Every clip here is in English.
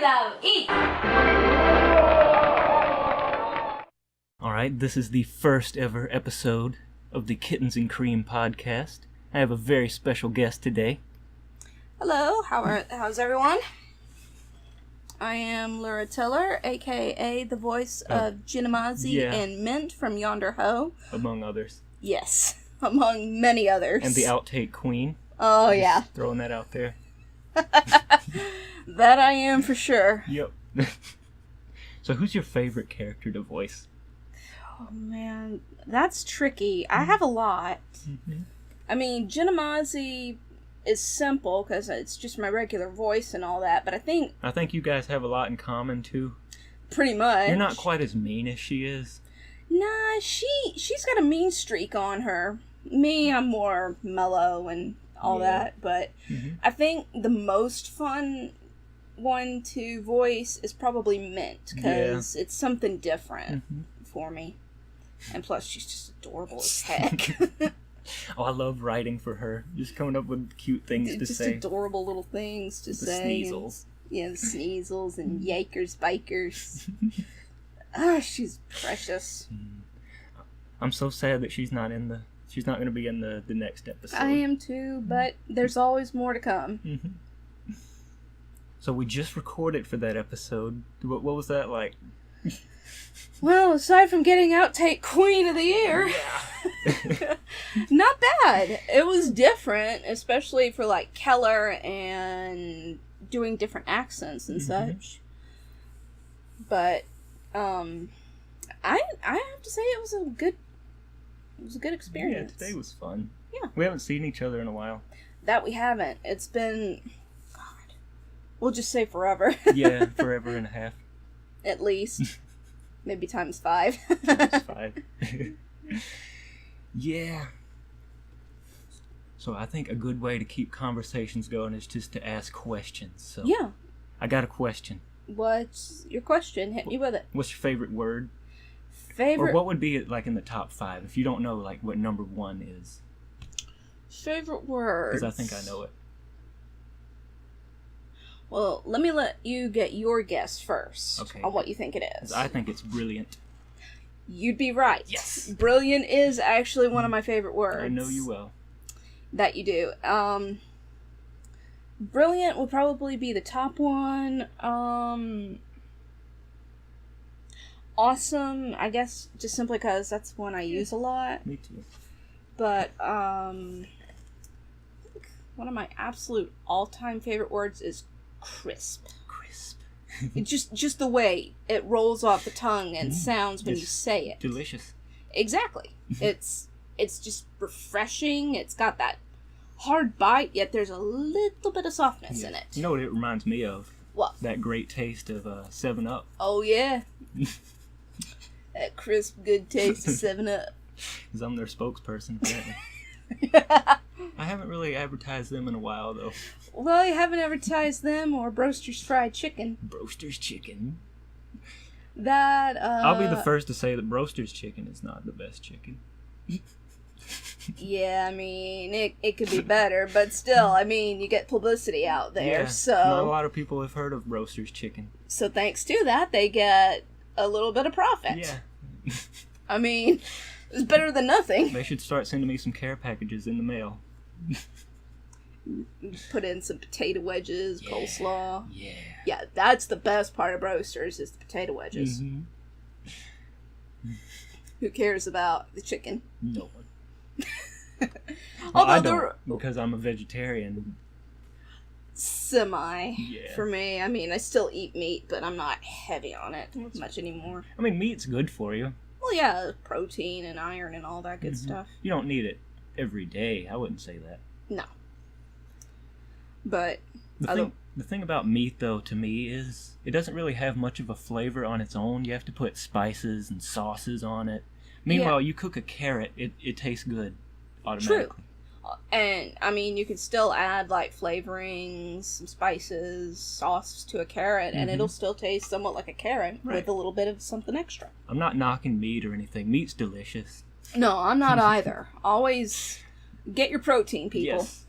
love, eat! Alright, this is the first ever episode of the Kittens and Cream podcast. I have a very special guest today. Hello, how's everyone? I am Laura Tiller, aka the voice of Jinamazi and Mint from Yonder. Among others. Yes, among many others. And the outtake queen. Oh, yeah. Throwing that out there. That I am for sure. Yep. So who's your favorite character to voice? Oh, man, that's tricky. I have a lot. Mm-hmm. I mean, Jinamazi is simple because it's just my regular voice and all that, but I think you guys have a lot in common too. Pretty much. You're not quite as mean as she is. Nah, she's got a mean streak on her. Me, I'm more mellow and all that, but I think the most fun one to voice is probably Mint, because it's something different for me. And plus, she's just adorable as heck. Oh, I love writing for her. Just coming up with cute things to say. Just adorable little things to say. The sneezels. The sneezels and yikers, bikers. Ah, she's precious. I'm so sad that she's not going to be in the next episode. I am too, but there's always more to come. Mm-hmm. So we just recorded for that episode. What was that like? Well, aside from getting outtake Queen of the Year, not bad. It was different, especially for like Keller and doing different accents and such. But I have to say it was a good experience. Yeah, today was fun. Yeah. We haven't seen each other in a while. That we haven't. It's been, God, we'll just say forever. Yeah, forever and a half. At least. Maybe times 5. Times 5. Yeah. So I think a good way to keep conversations going is just to ask questions. So yeah. I got a question. What's your question? Hit me with it. What's your favorite word? Favorite? Or what would be like in the top 5 if you don't know like what number 1 is? Favorite word? Because I think I know it. Well, let me let you get your guess first on what you think it is. I think it's brilliant. You'd be right. Yes. Brilliant is actually one of my favorite words. I know you will. That you do. Brilliant would probably be the top one. Awesome, I guess, just simply because that's one I use a lot. Me too. But, one of my absolute all-time favorite words is crisp. Crisp. just the way it rolls off the tongue and sounds when you say it. Delicious. Exactly. It's just refreshing. It's got that hard bite, yet there's a little bit of softness in it. You know what it reminds me of? What? That great taste of 7-Up. Oh, yeah. That crisp, good taste of 7-Up. Because I'm their spokesperson, apparently. I haven't really advertised them in a while, though. Well, you haven't advertised them or Broster's Fried Chicken. Broster's Chicken. That, I'll be the first to say that Broster's Chicken is not the best chicken. Yeah, I mean, it could be better, but still, I mean, you get publicity out there, so... not a lot of people have heard of Broster's Chicken. So thanks to that, they get a little bit of profit. Yeah. I mean, it's better than nothing. They should start sending me some care packages in the mail. Put in some potato wedges, coleslaw. Yeah. Yeah, that's the best part of Broster's, is the potato wedges. Who cares about the chicken? No one. Although I don't, because I'm a vegetarian. Semi, for me. I mean, I still eat meat, but I'm not heavy on it much anymore. I mean, meat's good for you. Well, yeah, protein and iron and all that good stuff. You don't need it every day. I wouldn't say that. No. But the thing about meat, though, to me, is it doesn't really have much of a flavor on its own. You have to put spices and sauces on it. Meanwhile, you cook a carrot, it tastes good automatically. True. And, I mean, you could still add, like, flavorings, some spices, sauce to a carrot, and it'll still taste somewhat like a carrot with a little bit of something extra. I'm not knocking meat or anything. Meat's delicious. No, I'm not either. Always get your protein, people. Yes.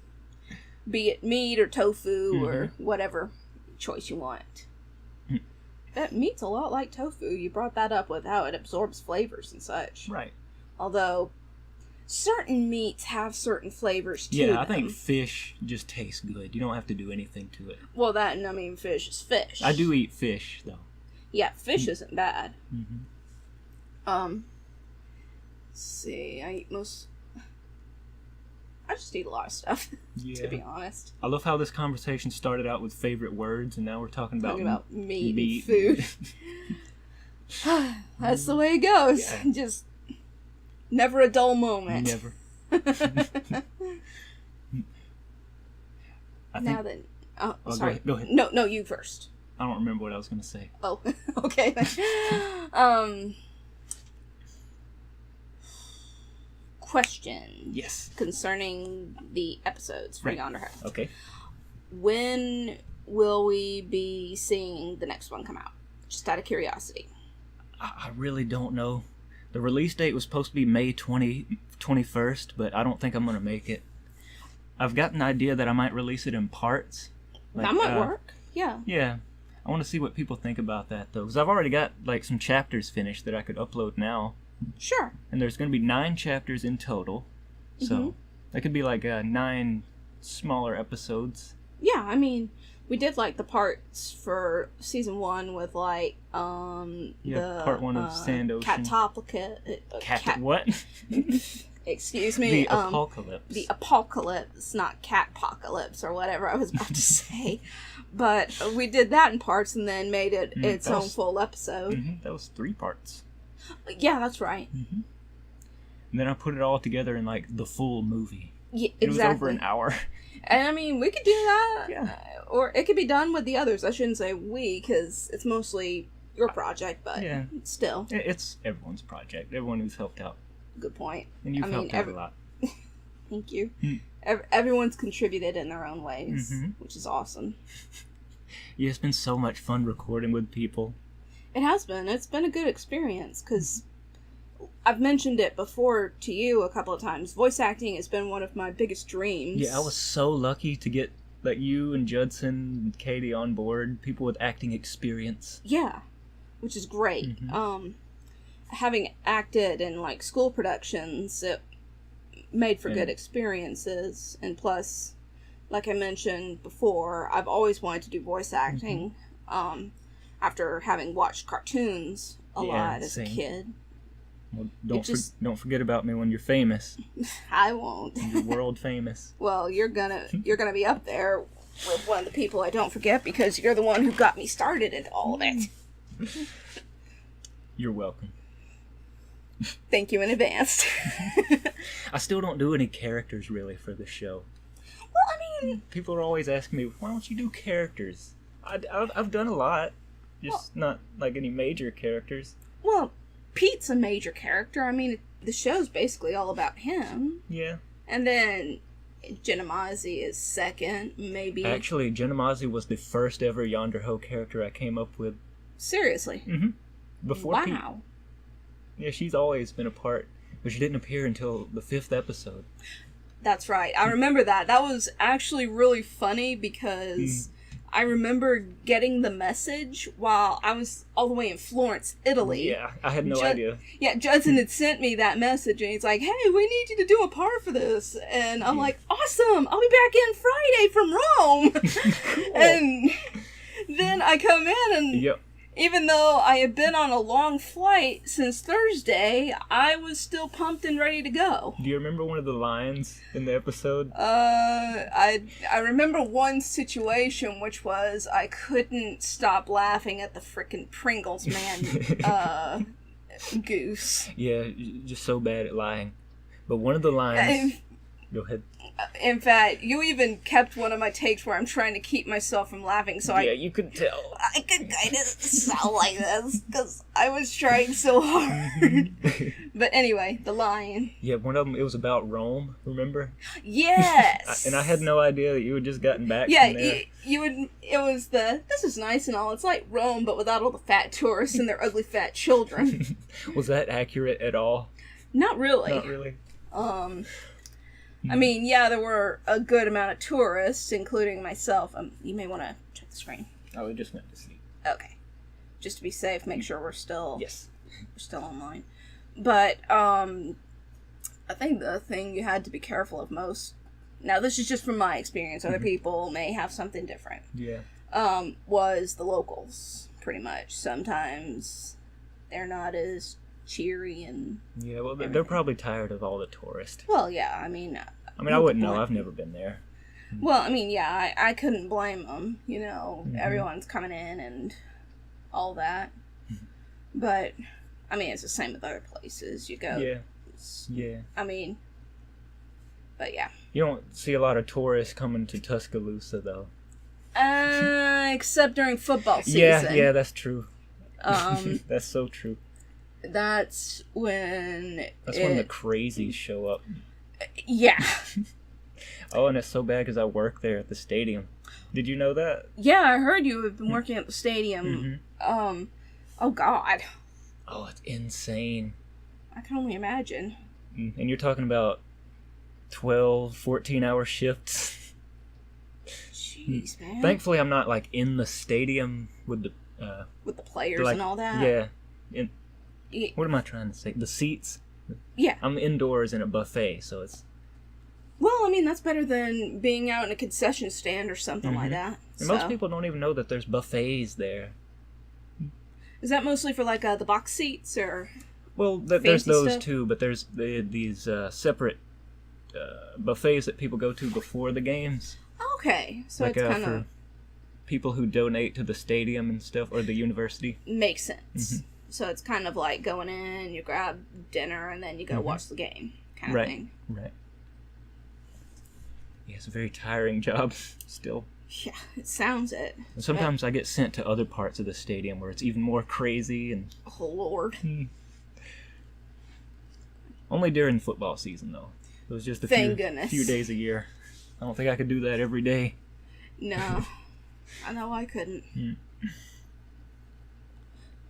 Be it meat or tofu or whatever choice you want. that meat's a lot like tofu. You brought that up with how it absorbs flavors and such. Right. Although, certain meats have certain flavors to them. I think fish just tastes good. You don't have to do anything to it. Well, that, and I mean, fish is fish. I do eat fish, though. Yeah, fish isn't bad. Mm-hmm. Let's see, I just eat a lot of stuff, to be honest. I love how this conversation started out with favorite words, and now we're talking about meat and food. That's the way it goes. Yeah. Just never a dull moment. Never. Sorry. Go ahead. No, you first. I don't remember what I was going to say. Oh, okay. Question. Yes. Concerning the episodes for Yonder. Okay. When will we be seeing the next one come out? Just out of curiosity. I really don't know. The release date was supposed to be May 21st, but I don't think I'm going to make it. I've got an idea that I might release it in parts. Like, that might work. Yeah. Yeah. I want to see what people think about that, though, because I've already got like some chapters finished that I could upload now. Sure. And there's going to be 9 chapters in total, so that could be like 9 smaller episodes. Yeah, I mean, we did like the parts for season 1 with like the part 1 of Sand Ocean. What? Excuse me. The apocalypse. The apocalypse, not catpocalypse or whatever I was about to say. But we did that in parts and then made it its own full episode. That was 3 parts. Yeah, that's right. And then I put it all together in like the full movie. Yeah, exactly. It was over an hour. And I mean, we could do that. Yeah. Or it could be done with the others. I shouldn't say we, because it's mostly your project, but still. It's everyone's project. Everyone who's helped out. Good point. And you've helped out a lot. Thank you. Everyone's contributed in their own ways, which is awesome. Yeah, it's been so much fun recording with people. It has been. It's been a good experience, because I've mentioned it before to you a couple of times. Voice acting has been one of my biggest dreams. Yeah, I was so lucky to get like you and Judson and Katie on board, people with acting experience. Yeah, which is great. Having acted in like school productions, it made for good experiences, and plus, like I mentioned before, I've always wanted to do voice acting. After having watched cartoons a lot as a kid. Well, don't forget about me when you're famous. I won't. You're world famous. Well, you're gonna be up there with one of the people I don't forget, because you're the one who got me started into all of it. You're welcome. Thank you in advance. I still don't do any characters really for the show. Well, I mean, people are always asking me, why don't you do characters? I've done a lot. Just not like any major characters. Well, Pete's a major character. I mean, the show's basically all about him. Yeah. And then Genemazzi is second, maybe. Actually, Genemazzi was the first ever Yonder Ho character I came up with. Seriously? Before Pete. Yeah, she's always been a part, but she didn't appear until the 5th episode. That's right. I remember that. That was actually really funny, because I remember getting the message while I was all the way in Florence, Italy. Yeah, I had no idea. Yeah, Judson had sent me that message, and he's like, hey, we need you to do a part for this. And I'm like, awesome, I'll be back in Friday from Rome. And then I come in, and even though I had been on a long flight since Thursday, I was still pumped and ready to go. Do you remember one of the lines in the episode? I remember one situation, which was I couldn't stop laughing at the frickin' Pringles man goose. Yeah, just so bad at lying. But one of the lines... Go ahead. In fact, you even kept one of my takes where I'm trying to keep myself from laughing, so you could tell. I could kind of sound like this, because I was trying so hard. But anyway, the lion. Yeah, one of them, it was about Rome, remember? Yes! And I had no idea that you had just gotten back from there. It was this is nice and all, it's like Rome, but without all the fat tourists and their ugly fat children. Was that accurate at all? Not really. Not really? I mean, yeah, there were a good amount of tourists, including myself. You may want to check the screen. I just went to sleep. Okay. just to be safe, make sure we're still online. But I think the thing you had to be careful of most, now this is just from my experience, other people may have something different. Yeah. Was the locals, pretty much. Sometimes they're not as cheery and... Yeah, well, they're probably tired of all the tourists. Well, yeah, I mean, I wouldn't know. I've never been there. Well, I mean, yeah, I couldn't blame them. You know, everyone's coming in and all that. But, I mean, it's the same with other places. You go... Yeah. I mean... But, yeah. You don't see a lot of tourists coming to Tuscaloosa, though. Except during football season. Yeah, that's true. That's so true. That's when... when the crazies show up. Yeah. Oh, and it's so bad because I work there at the stadium. Did you know that? Yeah, I heard you have been working at the stadium. Oh, God. Oh, it's insane. I can only imagine. And you're talking about 12, 14-hour shifts. Jeez, man. Thankfully, I'm not, like, in the stadium with the players and all that. Yeah. What am I trying to say? The seats? Yeah. I'm indoors in a buffet, so it's... Well, I mean, that's better than being out in a concession stand or something like that. And most people don't even know that there's buffets there. Is that mostly for, like, the box seats, or... Well, there's those stuff? too, but there's these separate buffets that people go to before the games. Okay, so like, it's kind for of... people who donate to the stadium and stuff, or the university. Makes sense. So it's kind of like going in, you grab dinner, and then you go watch the game, kind of thing. Right. Yeah, it's a very tiring job, still. Yeah, it sounds it. And sometimes I get sent to other parts of the stadium where it's even more crazy and... Oh, Lord. Only during football season, though. It was just a few days a year. I don't think I could do that every day. No. I know I couldn't.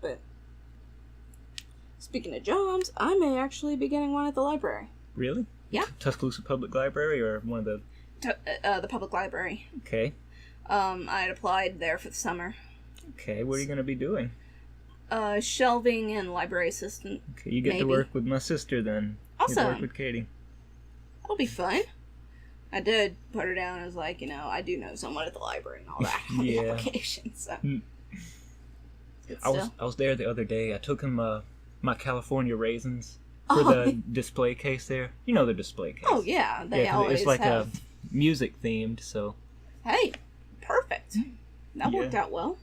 But, speaking of jobs, I may actually be getting one at the library. Really? Yeah. Tuscaloosa Public Library, or one of the... The public library. Okay. I had applied there for the summer. Okay, what are you going to be doing? Shelving and library assistant. Okay, you get to work with my sister then. Awesome. You get to work with Katie. That'll be fun. I did put her down as, like, you know, I do know someone at the library and all that on the application, so. I was there the other day. I took him my California raisins for the display case there. You know the display case. Oh, yeah. They always it's like have. Music themed, so. Hey, perfect. That worked out well.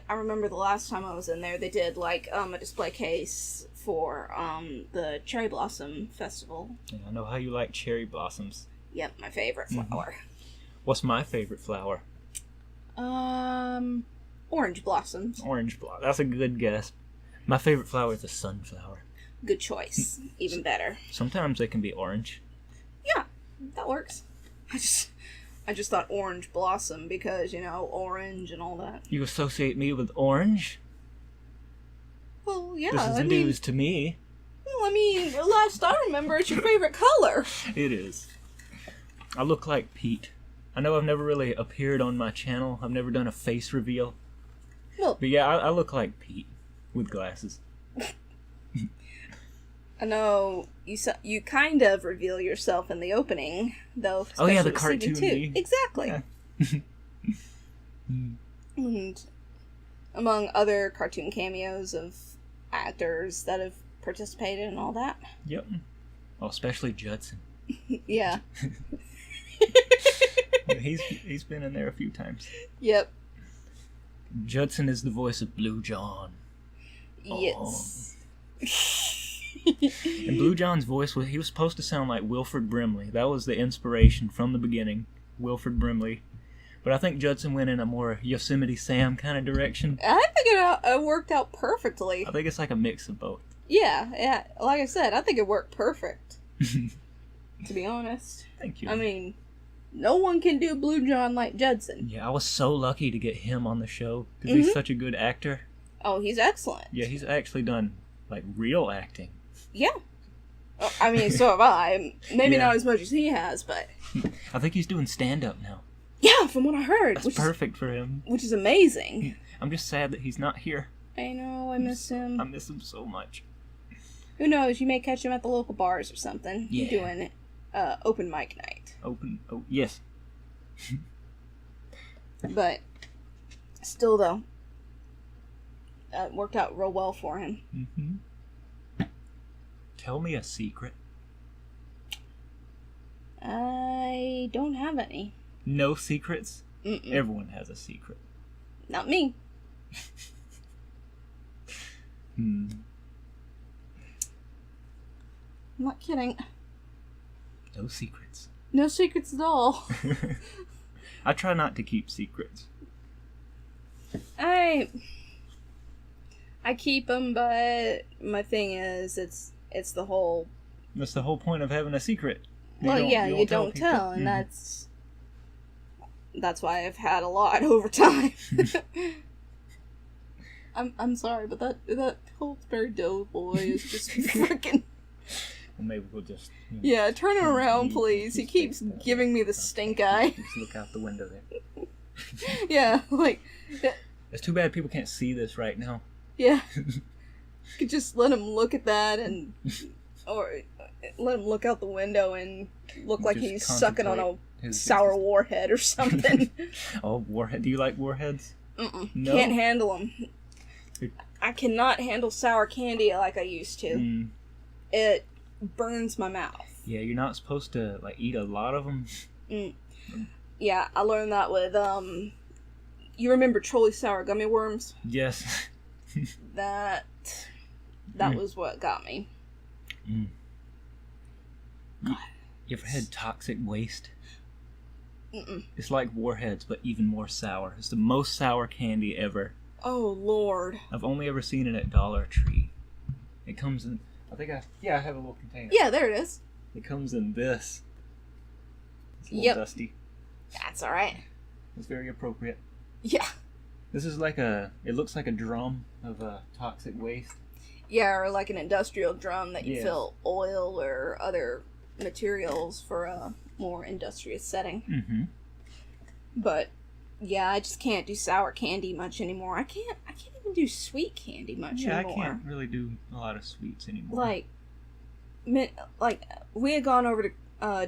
I remember the last time I was in there, they did, like, a display case for the Cherry Blossom Festival. Yeah, I know how you like cherry blossoms. Yep, my favorite flower. What's my favorite flower? Orange blossoms. Orange blossom. That's a good guess. My favorite flower is a sunflower. Good choice. Even better. Sometimes they can be orange. Yeah, that works. I just thought orange blossom because, you know, orange and all that. You associate me with orange? Well, yeah. This is news to me. Well, I mean, last I remember, it's your favorite color. It is. I look like Pete. I know I've never really appeared on my channel. I've never done a face reveal. Well, but yeah, I look like Pete with glasses. I know you kind of reveal yourself in the opening, though. Oh yeah, the cartoon. Too. Exactly. Yeah. And among other cartoon cameos of actors that have participated and all that. Yep. Oh, especially Judson. Yeah. He's been in there a few times. Yep. Judson is the voice of Blue John. Yes. And Blue John's voice, he was supposed to sound like Wilford Brimley. That was the inspiration from the beginning, Wilford Brimley. But I think Judson went in a more Yosemite Sam kind of direction. I think it worked out perfectly. I think it's like a mix of both. Yeah. Like I said, I think it worked perfect. To be honest. Thank you. I mean, no one can do Blue John like Judson. Yeah, I was so lucky to get him on the show because he's such a good actor. Oh, he's excellent. Yeah, he's actually done, like, real acting. Yeah. I mean, so have I. Maybe not as much as he has, but... I think he's doing stand-up now. Yeah, from what I heard. That's perfect for him. Which is amazing. I'm just sad that he's not here. I know, I miss him. I miss him so much. Who knows, you may catch him at the local bars or something. Yeah. Doing open mic night. Yes. But, still though, it worked out real well for him. Mm-hmm. Tell me a secret. I don't have any. No secrets? Mm-mm. Everyone has a secret. Not me. Hmm. I'm not kidding. No secrets. No secrets at all. I try not to keep secrets. I keep them, but my thing is, it's the whole. That's the whole point of having a secret. You don't tell, and that's why I've had a lot over time. I'm sorry, but that Pillsbury Doughboy is just freaking. Well, maybe we'll just. Yeah, turn it around, please. He keeps giving me the stink eye. Just look out the window there. Yeah, like. It's too bad people can't see this right now. Yeah. You could just let him look at that or let him look out the window and look like he's sucking on a sour warhead or something. Oh, warhead. Do you like warheads? Mm-mm. No? Can't handle them. I cannot handle sour candy like I used to. Mm. It burns my mouth. Yeah, you're not supposed to eat a lot of them. Mm. Yeah, I learned that with you remember Trolley sour gummy worms? Yes. That was what got me. Mm. You ever had toxic waste? Mm-mm. It's like warheads, but even more sour. It's the most sour candy ever. Oh, Lord. I've only ever seen it at Dollar Tree. It comes in... I have a little container. Yeah, there it is. It comes in this. It's a little Yep. dusty. That's alright. It's very appropriate. Yeah. This is it looks like a drum of toxic waste. Yeah, or like an industrial drum that you Yeah. fill oil or other materials for a more industrious setting. Mm-hmm. But yeah, I just can't do sour candy much anymore. I can't even do sweet candy much anymore. I can't really do a lot of sweets anymore. Like we had gone over to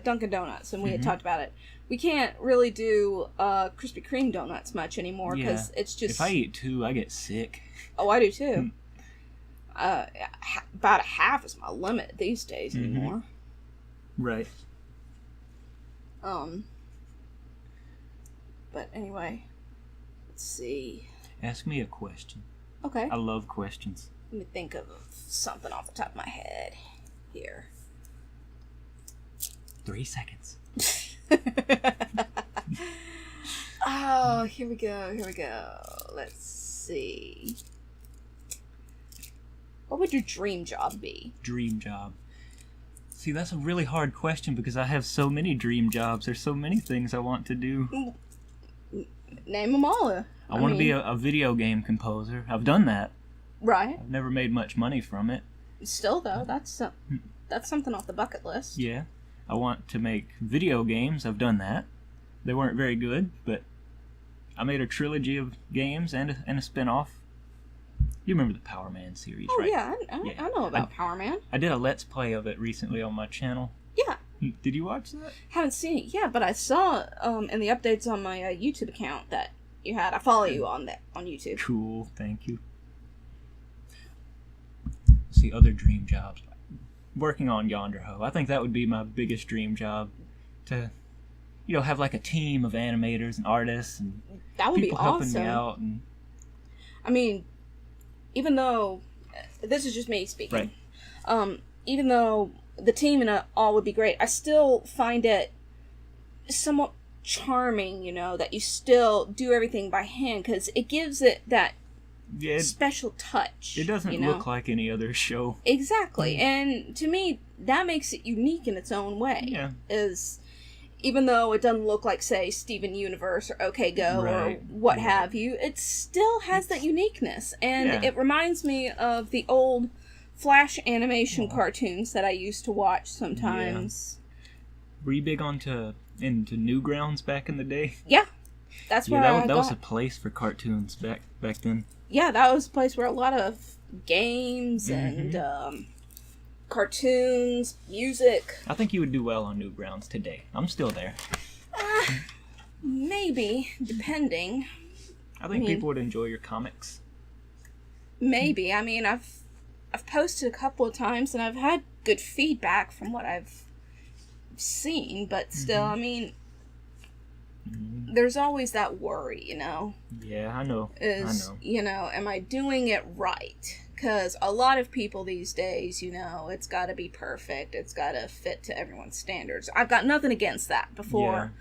Dunkin' Donuts and we had Mm-hmm. talked about it. We can't really do Krispy Kreme donuts much anymore because it's just. If I eat two, I get sick. Oh, I do too. About a half is my limit these days anymore. Right. But anyway, let's see. Ask me a question. Okay. I love questions. Let me think of something off the top of my head here. 3 seconds. Oh, here we go. Let's see. What would your dream job be? Dream job. See, that's a really hard question because I have so many dream jobs. There's so many things I want to do. Name them all. I want to be a video game composer. I've done that. Right. I've never made much money from it. Still, though, that's something off the bucket list. Yeah. I want to make video games. I've done that. They weren't very good, but I made a trilogy of games and a spin-off. You remember the Power Man series, right? Yeah, I know about Power Man. I did a Let's Play of it recently on my channel. Yeah. Did you watch that? Haven't seen it yet, but I saw in the updates on my YouTube account that you had. I follow you on YouTube. Cool, thank you. See, other dream jobs. Working on Yonder Ho. I think that would be my biggest dream job. To, have like a team of animators and artists and that would people be helping awesome. me out. And I mean, even though this is just me speaking, right. Even though the team and all would be great, I still find it somewhat charming, that you still do everything by hand because it gives it that special touch. It doesn't look like any other show. Exactly, and to me, that makes it unique in its own way. Yeah. Even though it doesn't look like, say, Steven Universe or OK Go or what have you, it still has that uniqueness. And it reminds me of the old Flash animation cartoons that I used to watch sometimes. Yeah. Were you big onto into Newgrounds back in the day? Yeah. That's where that was a place for cartoons back then. Yeah, that was a place where a lot of games and cartoons, music. I think you would do well on Newgrounds today. I'm still there. Maybe, depending. I think people would enjoy your comics. Maybe. I mean, I've posted a couple of times and I've had good feedback from what I've seen, but still, I mean, there's always that worry, you know? Yeah, I know. You know, am I doing it right? Because a lot of people these days, you know, it's got to be perfect. It's got to fit to everyone's standards. I've got nothing against that before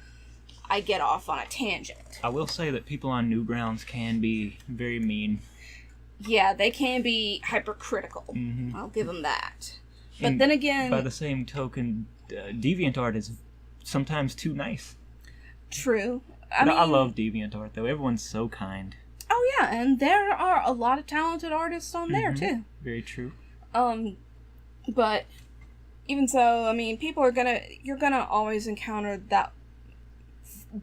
I get off on a tangent. I will say that people on Newgrounds can be very mean. Yeah, they can be hypercritical. I'll give them that. But And then again... by the same token, DeviantArt is sometimes too nice. True. I love DeviantArt, though. Everyone's so kind. Oh, yeah, and there are a lot of talented artists on there, too. Very true. But even so, I mean, you're gonna always encounter that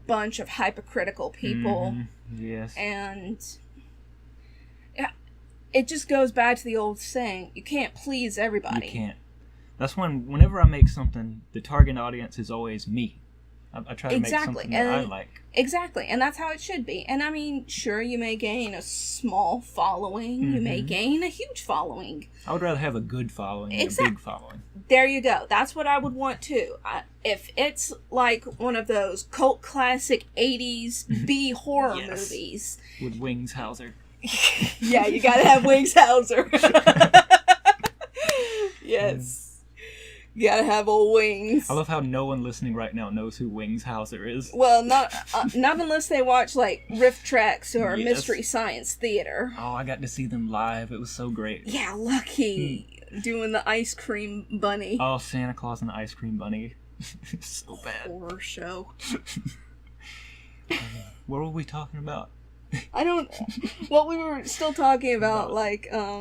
bunch of hypercritical people. Yes. And it just goes back to the old saying, you can't please everybody. You can't. That's whenever I make something, the target audience is always me. I try to make something that I like. Exactly, and that's how it should be. And I mean, sure, you may gain a small following, you may gain a huge following. I would rather have a good following than a big following. There you go. That's what I would want too. If it's like one of those cult classic 80s B horror movies. With Wings Hauser. Yeah, you gotta have Wings Hauser. Yes. You gotta have old Wings. I love how no one listening right now knows who Wings Hauser is. Well, not unless they watch, like, Riff Tracks or Mystery Science Theater. Oh, I got to see them live. It was so great. Yeah, lucky. Doing the ice cream bunny. Oh, Santa Claus and the Ice Cream Bunny. So bad. Horror show. What were we talking about? Well, we were still talking about, like, oh,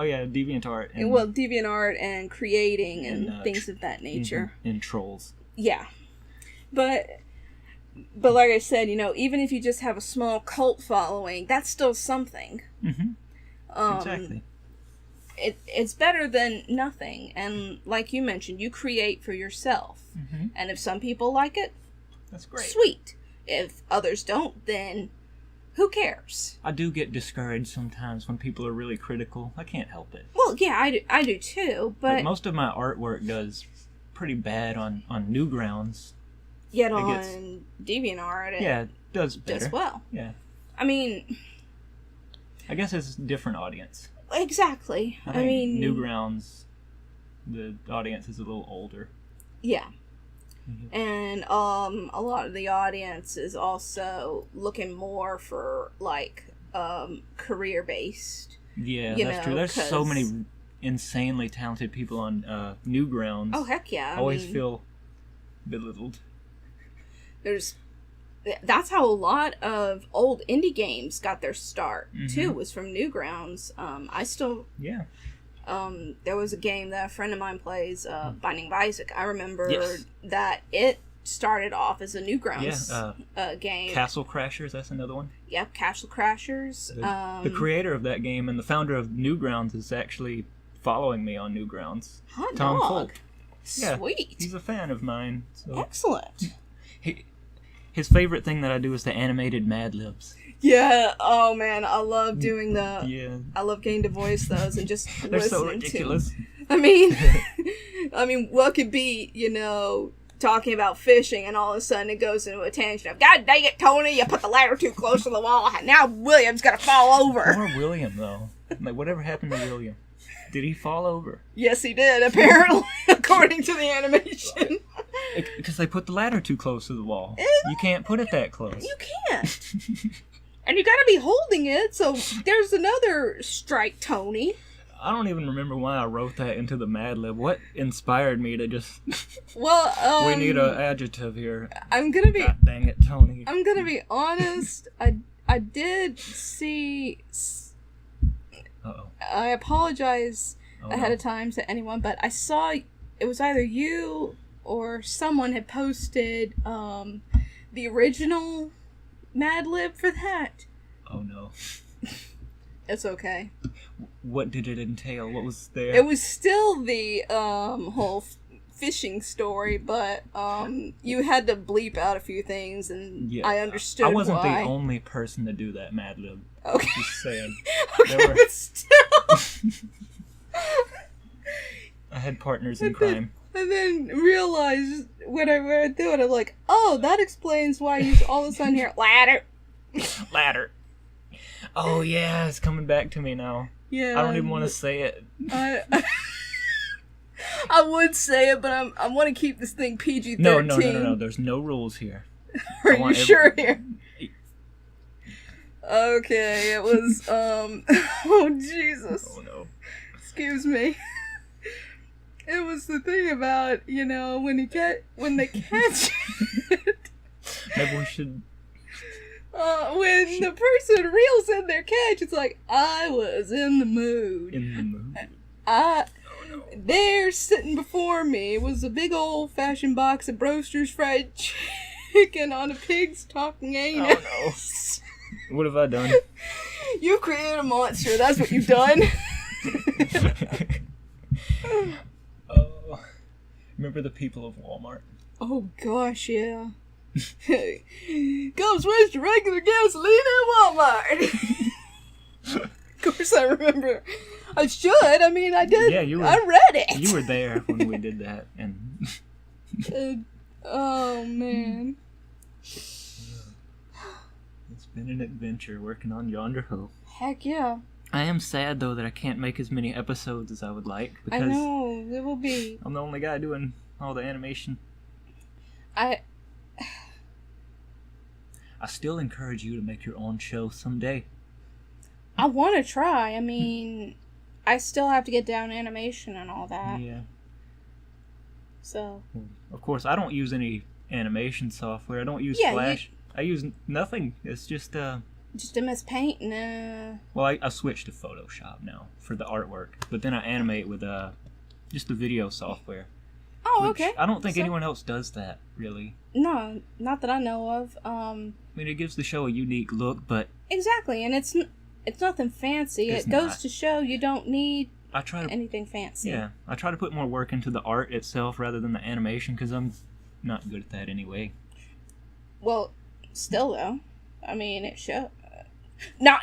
yeah, DeviantArt. DeviantArt and creating and things of that nature. And trolls. Yeah. But like I said, you know, even if you just have a small cult following, that's still something. Exactly. It's better than nothing. And like you mentioned, you create for yourself. And if some people like it, that's great. Sweet. If others don't, then... who cares? I do get discouraged sometimes when people are really critical. I can't help it. Well, yeah, I do too, but... most of my artwork does pretty bad on Newgrounds. Yet on DeviantArt, it does better. Does well. Yeah. I mean... I guess it's a different audience. Exactly. I mean... Newgrounds, the audience is a little older. Yeah. And a lot of the audience is also looking more for, like, career-based. Yeah, that's true. There's so many insanely talented people on Newgrounds. Oh, heck yeah. I always feel belittled. That's how a lot of old indie games got their start, too, was from Newgrounds. Yeah. There was a game that a friend of mine plays, Binding of Isaac. I remember that it started off as a Newgrounds game. Castle Crashers, that's another one. Yep, Castle Crashers. The creator of that game and the founder of Newgrounds is actually following me on Newgrounds. Hot Tom dog. Folk. Sweet. Yeah, he's a fan of mine. So. Excellent. His favorite thing that I do is the animated Mad Libs. Yeah, oh man, I love doing the... Yeah. I love getting to voice those and just They're listening so ridiculous. to I mean, what could be, you know, talking about fishing and all of a sudden it goes into a tangent of, God dang it, Tony, you put the ladder too close to the wall, now William's gonna fall over. Poor William, though. Like, whatever happened to William? Did he fall over? Yes, he did, apparently, according to the animation. Because they put the ladder too close to the wall. You can't put it that close. You can't. And you gotta be holding it, so there's another strike, Tony. I don't even remember why I wrote that into the Mad Lib. What inspired me to just... Well, we need an adjective here. I'm gonna be... God dang it, Tony. I'm gonna be honest. I did see... Uh-oh. I apologize ahead of time to anyone, but I saw... It was either you or someone had posted the original Mad Lib for that. Oh no. It's okay. What did it entail? What was there? It was still the whole fishing story, but you had to bleep out a few things, and yeah, I understood why. I wasn't the only person to do that Mad Lib. Okay. Just saying. Okay, but still. I had partners in crime. And then realized when I read through it, I'm like, oh, that explains why you all of a sudden hear ladder. Ladder. Oh yeah, it's coming back to me now. Yeah. I don't even want to say it. I would say it, but I want to keep this thing PG-13. No. There's no rules here. Are you sure here? Okay, it was, oh, Jesus. Oh, no. Excuse me. It was the thing about, when they catch it. Maybe we should... when the person reels in their catch, it's like, I was in the mood. In the mood. No. There, sitting before me, was a big old-fashioned box of Broster's fried chicken on a pig's talking anus. Oh, no. What have I done? You've created a monster. That's what you've done. Oh, remember the people of Walmart? Oh, gosh, yeah. Comes with your regular gasoline at Walmart. Of course I remember. I should. I mean, I did. Yeah, you were. I read it. You were there when we did that, and. Oh man. It's been an adventure working on Yonder Ho. Heck yeah. I am sad though that I can't make as many episodes as I would like because I know it will be. I'm the only guy doing all the animation. I still encourage you to make your own show someday. I want to try. I mean, I still have to get down animation and all that. Yeah. So. Of course, I don't use any animation software. I don't use Flash. I use nothing. It's just MS Paint and Well, I switched to Photoshop now for the artwork, but then I animate with just the video software. Oh, okay. I don't think anyone else does that, really. No, not that I know of. I mean, it gives the show a unique look, but... Exactly, and it's nothing fancy. It goes to show you don't need anything fancy. Yeah, I try to put more work into the art itself rather than the animation, because I'm not good at that anyway. Well, still, though. I mean, it shows... No,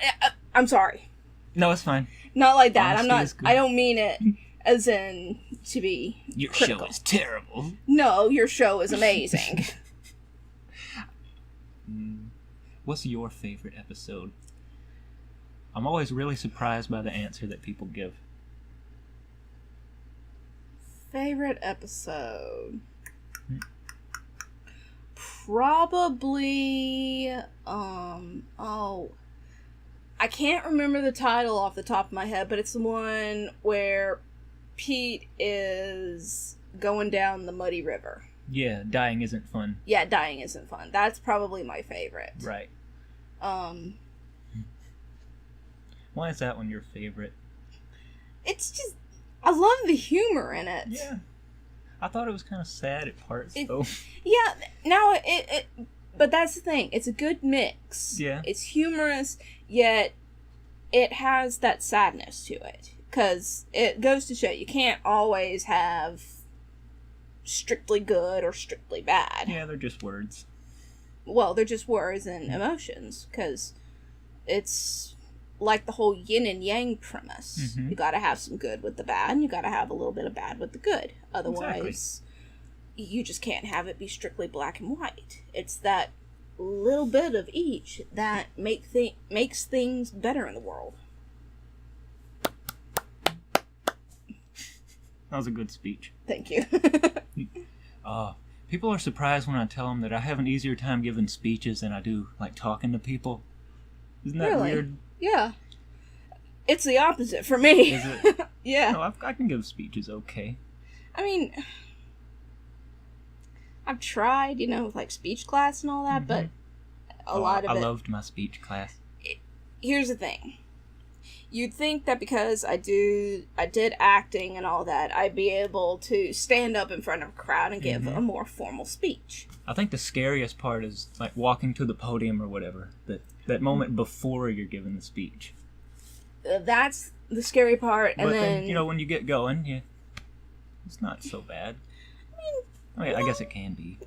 I'm sorry. No, it's fine. Not like that. I don't mean it as in to be Your critical. show is terrible. No, your show is amazing. What's your favorite episode? I'm always really surprised by the answer that people give. Favorite episode? Probably, I can't remember the title off the top of my head, but it's the one where Pete is going down the muddy river. Yeah, dying isn't fun. Yeah, dying isn't fun. That's probably my favorite. Right. Why is that one your favorite? It's just, I love the humor in it. Yeah. I thought it was kind of sad at parts, though. Yeah, now but that's the thing. It's a good mix. Yeah. It's humorous, yet it has that sadness to it. Because it goes to show you can't always have strictly good or strictly bad. Yeah, they're just words. Well, they're just words and emotions. Because it's like the whole yin and yang premise. Mm-hmm. You gotta have some good with the bad, and you gotta have a little bit of bad with the good. Otherwise, you just can't have it be strictly black and white. It's that little bit of each that makes things better in the world. That was a good speech. Thank you. People are surprised when I tell them that I have an easier time giving speeches than I do, like, talking to people. Isn't that weird? Yeah. It's the opposite for me. Is it? Yeah. No, I can give speeches okay. I mean, I've tried, with like speech class and all that, but a lot of it... I loved my speech class. Here's the thing. You'd think that because I did acting and all that, I'd be able to stand up in front of a crowd and give a more formal speech. I think the scariest part is like walking to the podium or whatever. That moment before you're giving the speech. That's the scary part, and but then you know, when you get going, it's not so bad. I guess it can be.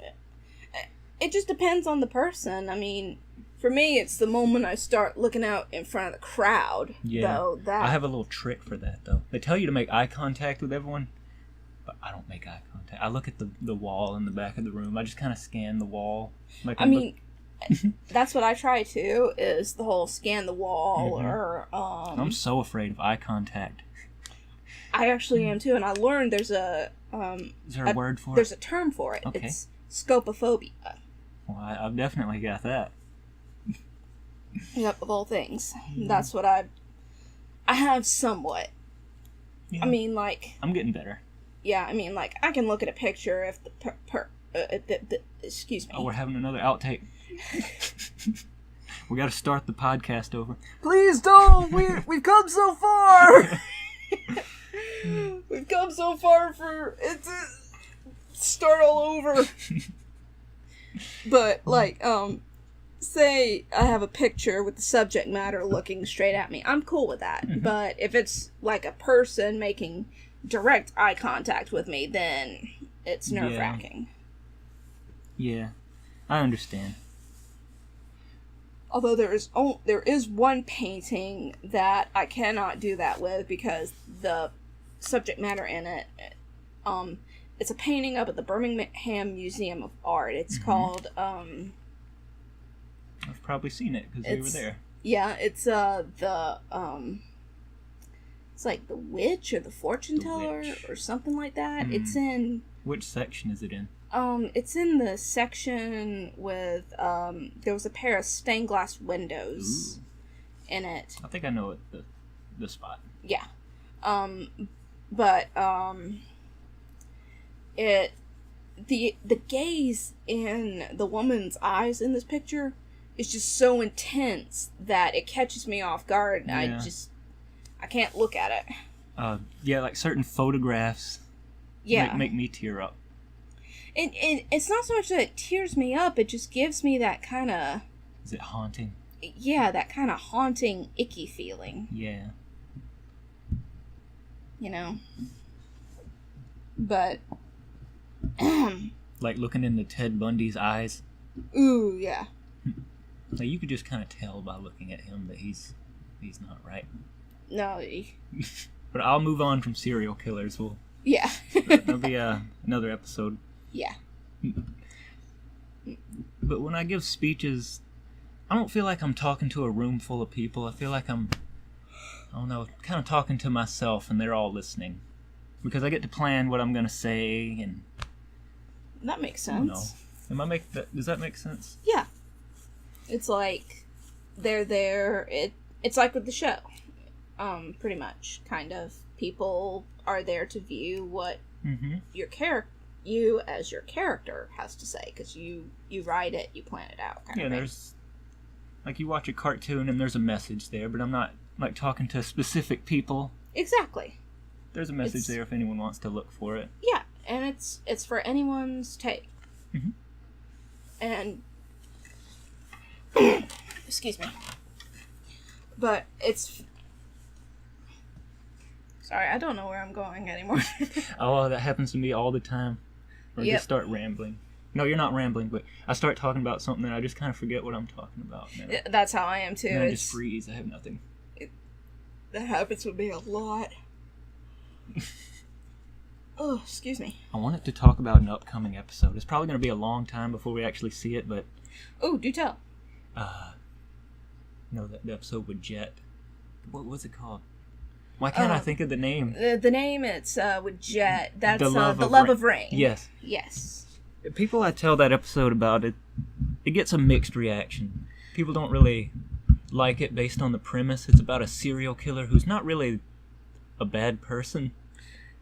It just depends on the person. I mean, for me, it's the moment I start looking out in front of the crowd. Yeah, I have a little trick for that, though. They tell you to make eye contact with everyone, but I don't make eye contact. I look at the wall in the back of the room. I just kind of scan the wall. That's what I try to, is the whole scan the wall, or... I'm so afraid of eye contact. I actually am, too, and I learned there's a... is there a word for it? There's a term for it. Okay. It's scopophobia. Well, I've definitely got that. Yep, of all things. That's what I have somewhat. Yeah. I mean, like... I'm getting better. Yeah, I mean, like, I can look at a picture if excuse me. Oh, we're having another outtake. We gotta start the podcast over. Please don't! We've come so far! We've come so far for it to start all over. But, like, say I have a picture with the subject matter looking straight at me. I'm cool with that. But if it's, like, a person making direct eye contact with me, then it's nerve-wracking. Yeah, I understand. Although there is one painting that I cannot do that with because the subject matter in it, it's a painting up at the Birmingham Museum of Art. It's called, I've probably seen it because we were there. Yeah, it's it's like the witch or the fortune teller or something like that. It's in... Which section is it in? It's in the section with, there was a pair of stained glass windows in it. I think I know the spot. Yeah. But, the gaze in the woman's eyes in this picture is just so intense that it catches me off guard, and I can't look at it. Yeah, like certain photographs make me tear up. And it's not so much that it tears me up, it just gives me that kind of... Is it haunting? Yeah, that kind of haunting, icky feeling. Yeah. You know? But... like looking into Ted Bundy's eyes. Ooh, yeah. Like you could just kind of tell by looking at him that he's not right. No. But I'll move on from serial killers. Yeah. That'll be another episode. Yeah. But when I give speeches, I don't feel like I'm talking to a room full of people. I feel like I'm, I don't know, kind of talking to myself, and they're all listening. Because I get to plan what I'm going to say, and... That makes sense. Does that make sense? Yeah. It's like, they're there, it's like with the show. Pretty much, kind of. People are there to view what you as your character has to say, because you write it, you plan it out. Kind of there's like you watch a cartoon and there's a message there, but I'm not like talking to specific people. Exactly. There's a message there if anyone wants to look for it. Yeah, and it's for anyone's take. And excuse me, but it's... Sorry, I don't know where I'm going anymore. Oh, that happens to me all the time. Or I just start rambling. No, you're not rambling, but I start talking about something and I just kind of forget what I'm talking about. That's how I am too. And I just freeze. I have nothing. That happens with me a lot. Oh, excuse me. I wanted to talk about an upcoming episode. It's probably going to be a long time before we actually see it, but... Oh, do tell. The episode with Jet. What was it called? Why can't I think of the name? The name, it's with Jet. That's The Love of Rain. Yes. Yes. People I tell that episode about, it gets a mixed reaction. People don't really like it based on the premise. It's about a serial killer who's not really a bad person.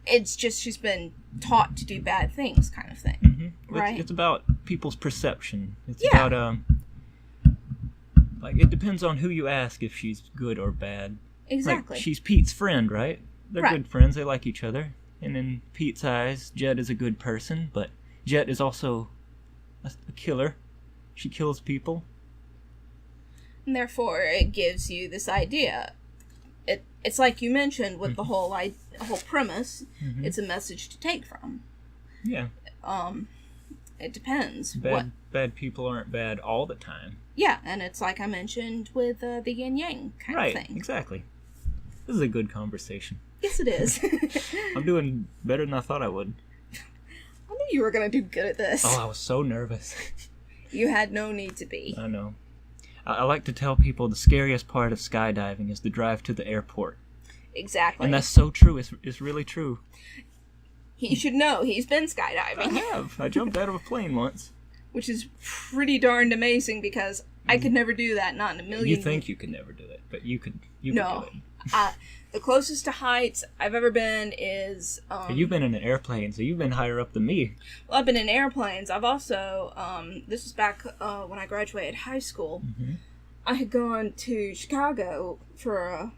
It's just she's been taught to do bad things, kind of thing. Right? It's about people's perception. It's about, like, it depends on who you ask if she's good or bad. Exactly. Like, she's Pete's friend, right? They're good friends. They like each other. And in Pete's eyes, Jet is a good person, but Jet is also a killer. She kills people. And therefore, it gives you this idea. It's like you mentioned with the whole premise. Mm-hmm. It's a message to take from. Yeah. It depends. Bad people aren't bad all the time. Yeah, and it's like I mentioned with the yin yang kind of thing. Right, exactly. This is a good conversation. Yes, it is. I'm doing better than I thought I would. I knew you were going to do good at this. Oh, I was so nervous. You had no need to be. I know. I like to tell people the scariest part of skydiving is the drive to the airport. Exactly. And that's so true. It's really true. He should know. He's been skydiving. I have. I jumped out of a plane once. Which is pretty darned amazing because I could never do that. Not in a million. You think you could never do it, but you could. You could do it. The closest to heights I've ever been is... You've been in an airplane, so you've been higher up than me. Well, I've been in airplanes. I've also... this was back when I graduated high school. Mm-hmm. I had gone to Chicago for a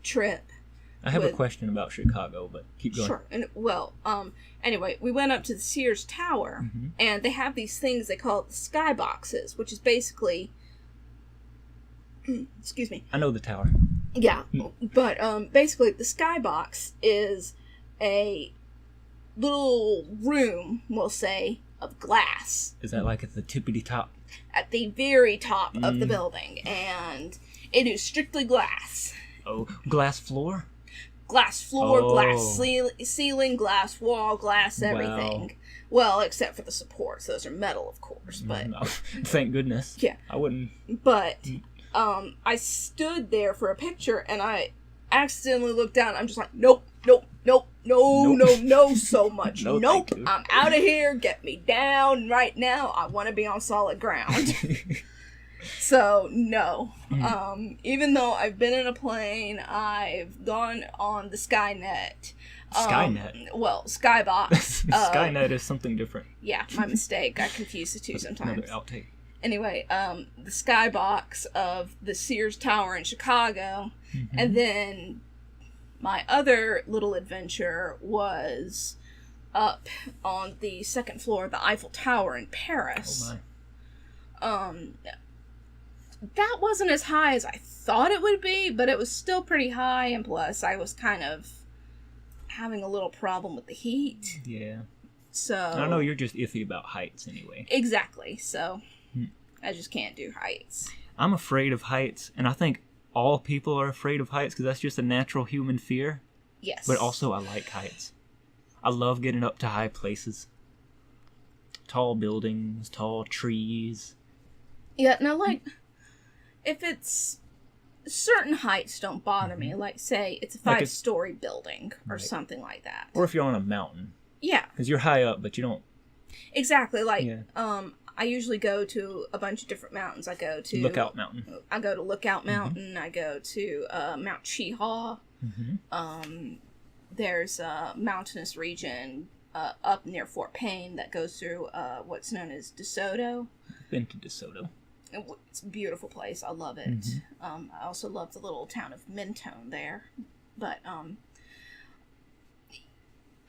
trip. I have a question about Chicago, but keep going. Sure. And, anyway, we went up to the Sears Tower, and they have these things they call the skyboxes, which is basically... excuse me. I know the tower. Yeah, but basically the skybox is a little room, we'll say, of glass. Is that like at the tippity top? At the very top of the building, and it is strictly glass. Oh, glass floor? Glass floor, glass ceiling, glass wall, glass everything. Wow. Well, except for the supports. Those are metal, of course, but... No. Thank goodness. Yeah. I wouldn't... But... I stood there for a picture, and I accidentally looked down. I'm just like, nope, so much. Nope, I'm out of here. Get me down right now. I want to be on solid ground. So, no. Even though I've been in a plane, I've gone on the Skynet. Skynet? Well, Skybox. Skynet is something different. Yeah, my mistake. I confuse the two sometimes. Another outtake. Anyway, the skybox of the Sears Tower in Chicago, and then my other little adventure was up on the second floor of the Eiffel Tower in Paris. Oh my. That wasn't as high as I thought it would be, but it was still pretty high, and plus I was kind of having a little problem with the heat. Yeah. So... I know you're just iffy about heights anyway. Exactly, so... I just can't do heights. I'm afraid of heights, and I think all people are afraid of heights because that's just a natural human fear. Yes. But also, I like heights. I love getting up to high places. Tall buildings, tall trees. Yeah, now, like, if it's... Certain heights don't bother me. Like, say, it's a 5-story building or something like that. Or if you're on a mountain. Yeah. Because you're high up, but you don't... Exactly, like, I usually go to a bunch of different mountains. I go to... Lookout Mountain. I go to Lookout Mountain. I go to Mount Cheehaw. There's a mountainous region up near Fort Payne that goes through what's known as DeSoto. Been to DeSoto. It's a beautiful place. I love it. I also love the little town of Mentone there. But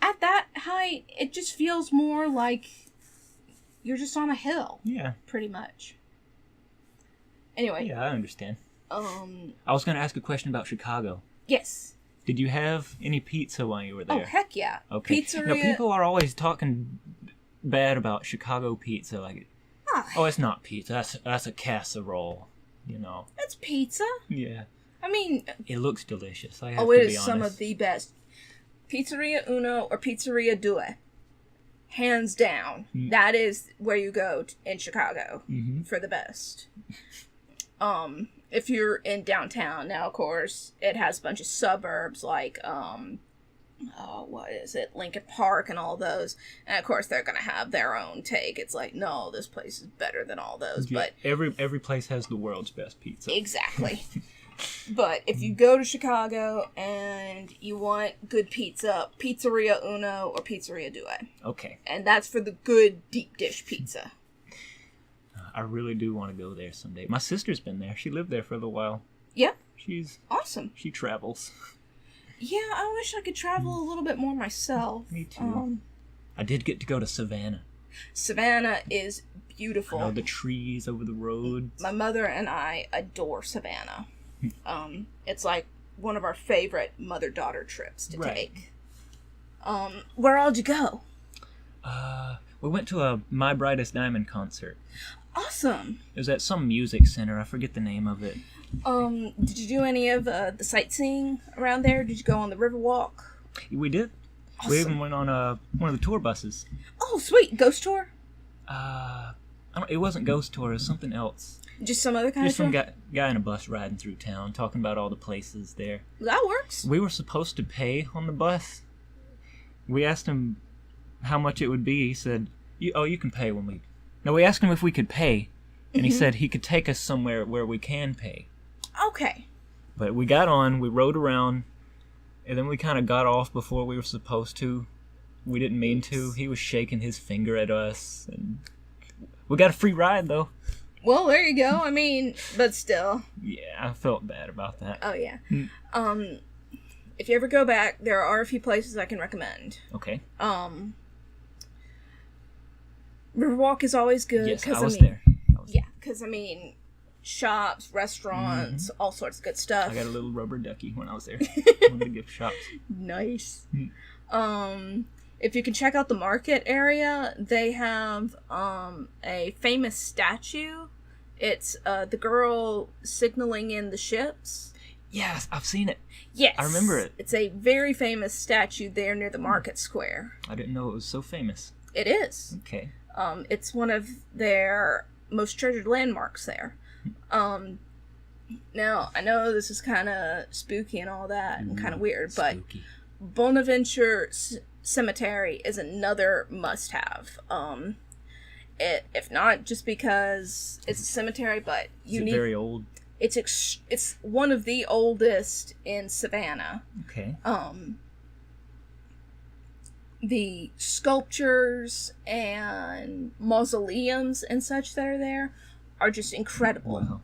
at that height, it just feels more like... You're just on a hill. Yeah. Pretty much. Anyway. Yeah, I understand. I was going to ask a question about Chicago. Yes. Did you have any pizza while you were there? Oh, heck yeah. Okay. Pizzeria. Now, people are always talking bad about Chicago pizza. Like, it's not pizza. That's a casserole, you know. That's pizza? Yeah. I mean... It looks delicious. I have to it be is honest. some of the best. Pizzeria Uno or Pizzeria Due. Hands down. That is where you go in Chicago for the best. If you're in downtown, now of course it has a bunch of suburbs like what is it, Lincoln Park and all those, and of course they're gonna have their own take. It's like, no, this place is better than all those. Yeah, but every place has the world's best pizza. Exactly. But if you go to Chicago and you want good pizza, Pizzeria Uno or Pizzeria Due. Okay. And that's for the good deep dish pizza. I really do want to go there someday. My sister's been there. She lived there for a little while. Yeah. She's awesome. She travels. Yeah, I wish I could travel a little bit more myself. Me too. I did get to go to Savannah. Savannah is beautiful. I know, the trees over the road. My mother and I adore Savannah. It's like one of our favorite mother-daughter trips to take. Where all'd you go? We went to a My Brightest Diamond concert. Awesome. It was at some music center. I forget the name of it. Did you do any of the sightseeing around there? Did you go on the Riverwalk? We did. Awesome. We even went on one of the tour buses. Oh, sweet. Ghost tour? It wasn't ghost tour. It was something else. Just some other kind Just of tour? some guy in a bus riding through town, talking about all the places there. That works. We were supposed to pay on the bus. We asked him how much it would be. He said, you can pay when we... No, we asked him if we could pay, and he said he could take us somewhere where we can pay. Okay. But we got on, we rode around, and then we kind of got off before we were supposed to. We didn't mean to. He was shaking his finger at us, and we got a free ride, though. Well, there you go. I mean, but still. Yeah, I felt bad about that. Oh, yeah. If you ever go back, there are a few places I can recommend. Okay. Riverwalk is always good. Yes, I was there. Yeah, because, I mean, shops, restaurants, all sorts of good stuff. I got a little rubber ducky when I was there. One of the gift shops. Nice. If you can check out the market area, they have a famous statue. It's the girl signaling in the ships. Yes, I've seen it. Yes. I remember it. It's a very famous statue there near the market square. I didn't know it was so famous. It is. Okay. It's one of their most treasured landmarks there. Now, I know this is kind of spooky and all that, and kind of weird, spooky. But Bonaventure Cemetery is another must-have. If not just because it's a cemetery, but Is it very old? It's one of the oldest in Savannah. Okay. The sculptures and mausoleums and such that are there are just incredible.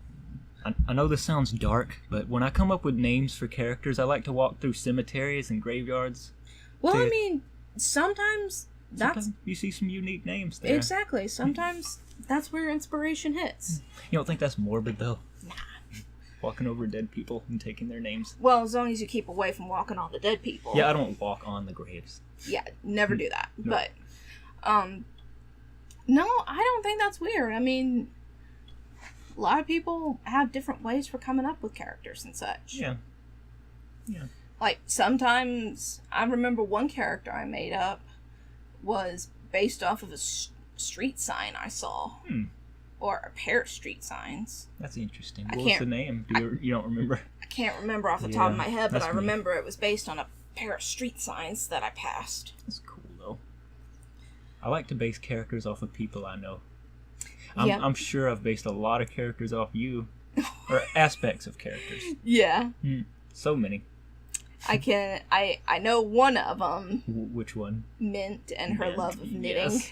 Wow. I know this sounds dark, but when I come up with names for characters, I like to walk through cemeteries and graveyards. Well, I mean, sometimes you see some unique names there. Exactly. Sometimes that's where inspiration hits. You don't think that's morbid, though? Nah. Walking over dead people and taking their names. Well, as long as you keep away from walking on the dead people. Yeah, I don't walk on the graves. Yeah, never do that. No. But, no, I don't think that's weird. I mean, a lot of people have different ways for coming up with characters and such. Yeah. Yeah. Like, sometimes, I remember one character I made up was based off of a street sign I saw. Or a pair of street signs. That's interesting. What was the name? You don't remember? I can't remember off the top of my head, but I remember it was based on a pair of street signs that I passed. That's cool, though. I like to base characters off of people I know. I'm sure I've based a lot of characters off you. Or aspects of characters. Yeah. So many. I know one of them. Which one? Mint and her love of knitting. Yes.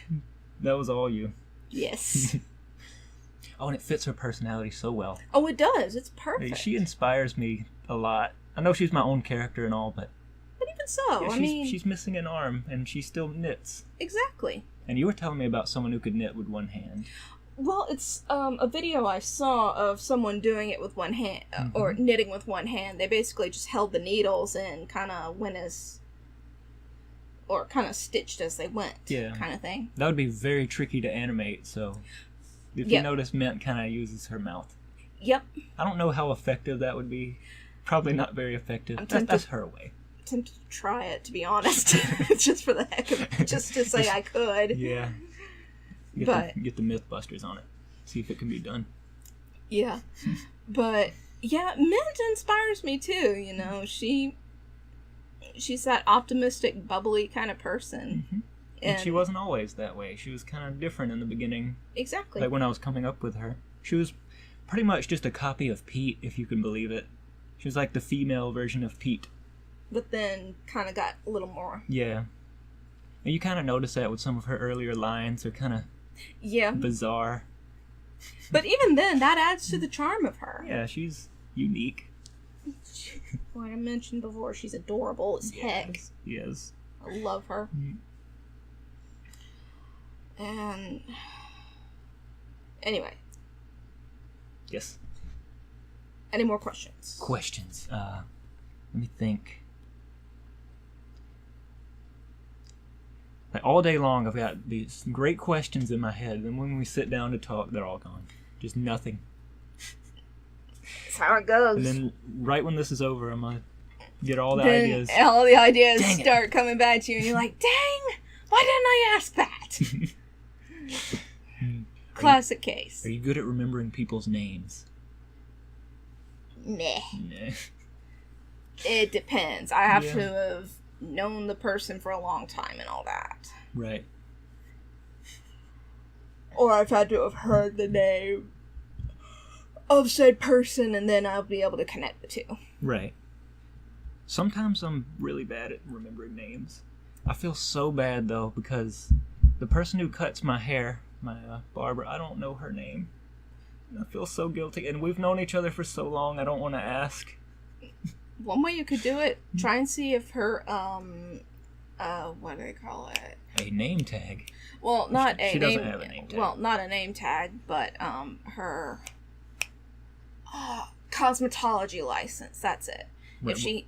That was all you. Yes. Oh, and it fits her personality so well. Oh, it does. It's perfect. She inspires me a lot. I know she's my own character and all, but even so, yeah, she's missing an arm, and she still knits. Exactly. And you were telling me about someone who could knit with one hand. Well, it's a video I saw of someone doing it with one hand, or knitting with one hand. They basically just held the needles and kind of stitched as they went, kind of thing. That would be very tricky to animate, so if you notice, Mint kind of uses her mouth. Yep. I don't know how effective that would be. Probably not very effective. That's her way. I'm tempted to try it, to be honest, just for the heck of it, just to say I could. Yeah. Get the Mythbusters on it. See if it can be done. Yeah. But, yeah, Mint inspires me, too, you know. She's that optimistic, bubbly kind of person. And she wasn't always that way. She was kind of different in the beginning. Exactly. Like when I was coming up with her. She was pretty much just a copy of Pete, if you can believe it. She was like the female version of Pete. But then kind of got a little more. Yeah. And you kind of notice that with some of her earlier lines. They're kind of bizarre. But even then, that adds to the charm of her. Yeah, she's unique. Like I mentioned before, she's adorable as heck. Yes. I love her. Mm. And anyway. Yes. Any more questions? Questions. Let me think. Like all day long, I've got these great questions in my head, and when we sit down to talk, they're all gone. Just nothing. That's how it goes. And then right when this is over, I'm gonna get all the ideas. All the ideas Dang it. start coming back to you, and you're like, "Dang! Why didn't I ask that?" Classic case. Are you good at remembering people's names? Meh. Nah. It depends. I have to have known the person for a long time and all that. Right. Or I've had to have heard the name of said person, and then I'll be able to connect the two. Right. Sometimes I'm really bad at remembering names. I feel so bad, though, because the person who cuts my hair, my barber, I don't know her name. I feel so guilty, and we've known each other for so long, I don't want to ask. One way you could do it, try and see if her, what do they call it? A name tag. Well, not a she name. doesn't have a name tag. Well, not a name tag, but her cosmetology license. That's it. Right. If she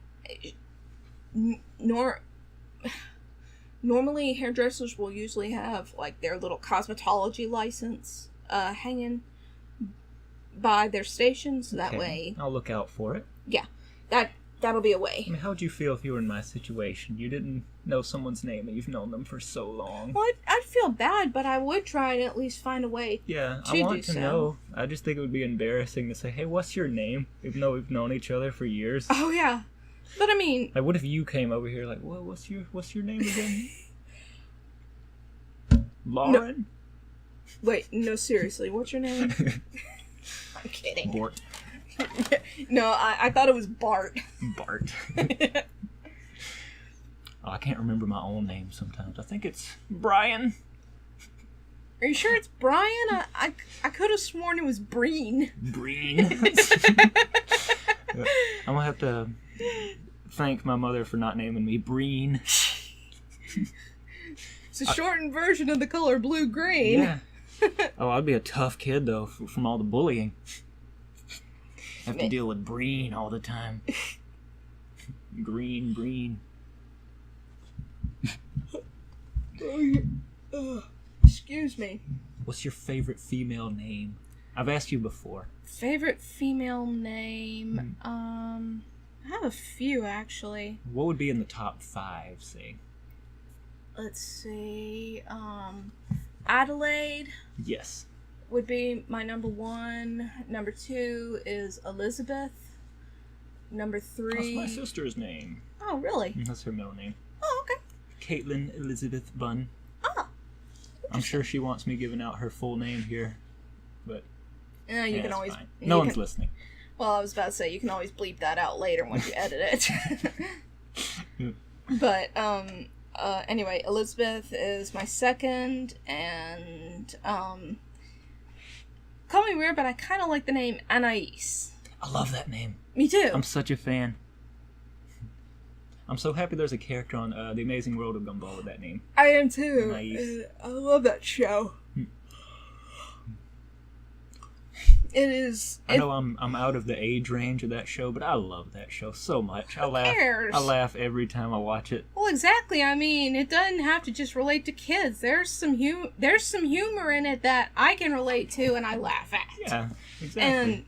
normally hairdressers will usually have like their little cosmetology license hanging by their station, so that way I'll look out for it. Yeah, that'll be a way. I mean, how'd you feel if you were in my situation? You didn't know someone's name and you've known them for so long. Well, I'd feel bad, but I would try and at least find a way. Yeah, to I want do to know. I just think it would be embarrassing to say, "Hey, what's your name?" Even though we've known each other for years. Oh yeah, but I mean, like, what if you came over here like, "Well, what's your name again?" Lauren. Wait, no, seriously, what's your name? I'm kidding. Bort. No, I thought it was Bart. Bart. Oh, I can't remember my own name sometimes. I think it's Brian. Are you sure it's Brian? I could have sworn it was Breen. Breen. I'm gonna have to thank my mother for not naming me Breen. It's a shortened version of the color blue-green. Yeah. Oh, I'd be a tough kid though from all the bullying. Have to deal with Breen all the time. Green. Excuse me. What's your favorite female name? I've asked you before. Favorite female name? I have a few actually. What would be in the top 5, say? Let's see. Adelaide Yes. would be my number 1. Number 2 is Elizabeth. Number 3. That's my sister's name. Oh, really? That's her middle name. Oh, okay. Caitlin Elizabeth Bunn. Oh. I'm sure she wants me giving out her full name here, but You can always. fine. No one's listening. Well, I was about to say you can always bleep that out later once you edit it. But anyway, Elizabeth is my second, and call me weird, but I kind of like the name Anais. I love that name. Me too. I'm such a fan. I'm so happy there's a character on The Amazing World of Gumball with that name. I am too. Anais. I love that show. It is. I know I'm out of the age range of that show, but I love that show so much. Who cares? I laugh every time I watch it. Well, exactly. I mean, it doesn't have to just relate to kids. There's some humor in it that I can relate to and I laugh at. Yeah, exactly. And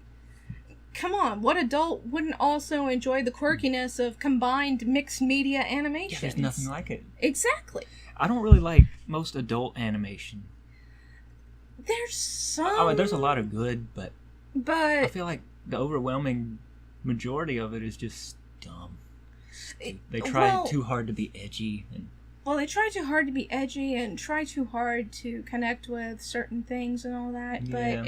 come on, what adult wouldn't also enjoy the quirkiness of combined mixed media animation? Yeah, there's nothing like it. Exactly. I don't really like most adult animation. There's some. Oh, there's a lot of good, but I But feel like the overwhelming majority of it is just dumb. They try too hard to be edgy. They try too hard to be edgy and try too hard to connect with certain things and all that, Yeah. but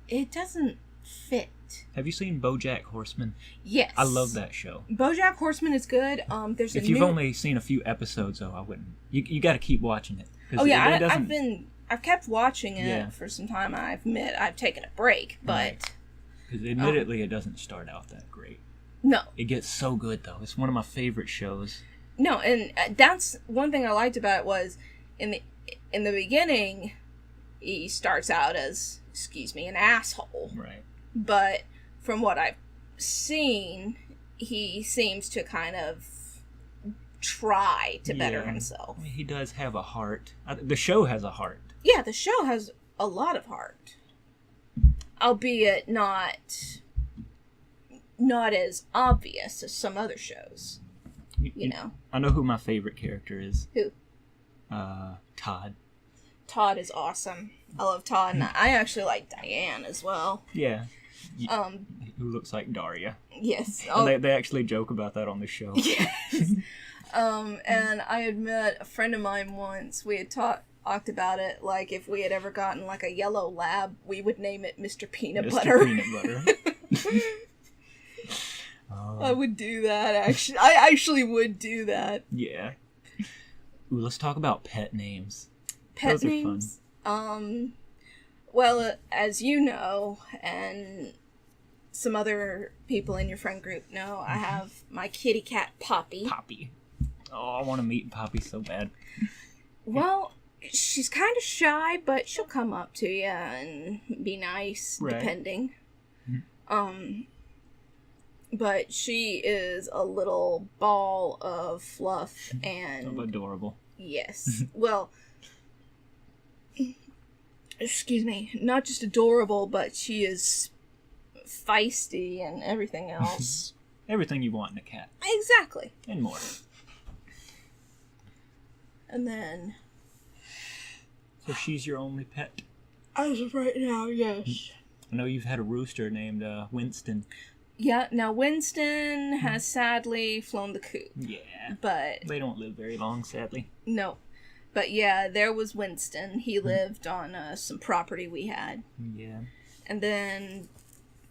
it doesn't fit. Have you seen BoJack Horseman? Yes. I love that show. BoJack Horseman is good. There's If you've only seen a few episodes, though, I wouldn't. You got to keep watching it. I've kept watching it for some time. I admit I've taken a break, but Because admittedly, it doesn't start out that great. No. It gets so good, though. It's one of my favorite shows. No, and that's one thing I liked about it was, in the beginning, he starts out as, an asshole. Right. But from what I've seen, he seems to kind of try to better himself. He does have a heart. The show has a heart. Yeah, the show has a lot of heart. Albeit not as obvious as some other shows. You know. I know who my favorite character is. Who? Todd. Todd is awesome. I love Todd, and I actually like Diane as well. Yeah. Who looks like Daria. Yes. And they actually joke about that on the show. Yes. And I had met a friend of mine once. We had talked about it, like if we had ever gotten like a yellow lab, we would name it Mr. Peanut Butter. Peanut Butter. I would do that, actually. I actually would do that. Yeah. Ooh, let's talk about pet names. Pet names? Fun. Well, as you know, and some other people in your friend group know, I have my kitty cat, Poppy. Poppy. Oh, I want to meet Poppy so bad. Well, she's kind of shy, but she'll come up to you and be nice, depending. But she is a little ball of fluff and... So adorable. Yes. Well, excuse me, not just adorable, but she is feisty and everything else. Everything you want in a cat. Exactly. And more. And then... So she's your only pet? As of right now, yes. I know you've had a rooster named Winston. Yeah, now Winston has sadly flown the coop. Yeah. But... They don't live very long, sadly. No. But yeah, there was Winston. He lived on some property we had. Yeah. And then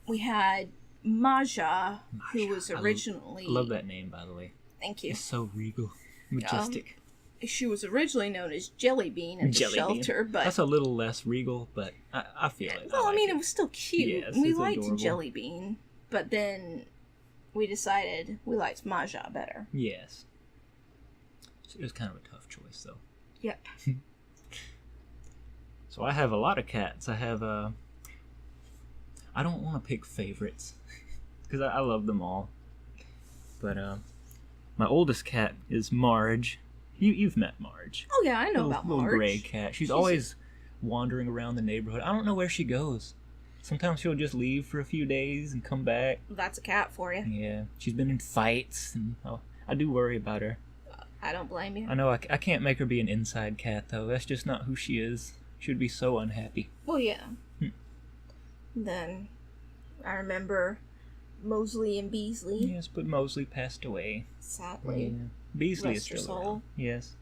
we had Maja, who was originally... I love that name, by the way. Thank you. It's so regal. Majestic. She was originally known as Jellybean in the shelter, but... That's a little less regal, but I feel it. Well, I mean, it was still cute. Yes, we it's liked adorable. Jellybean, but then we decided we liked Maja better. Yes. It was kind of a tough choice, though. Yep. So I have a lot of cats. I have, I don't want to pick favorites, because I love them all. But, my oldest cat is Marge. You've met Marge. Oh, yeah, I know about Marge. Little gray cat. She's always wandering around the neighborhood. I don't know where she goes. Sometimes she'll just leave for a few days and come back. That's a cat for you. Yeah. She's been in fights, and I do worry about her. I don't blame you. I know I can't make her be an inside cat, though. That's just not who she is. She would be so unhappy. Well, yeah. Then I remember Mosley and Beasley. Yes, but Mosley passed away. Sadly. Yeah. Beasley Rest is still her soul. around. Yes.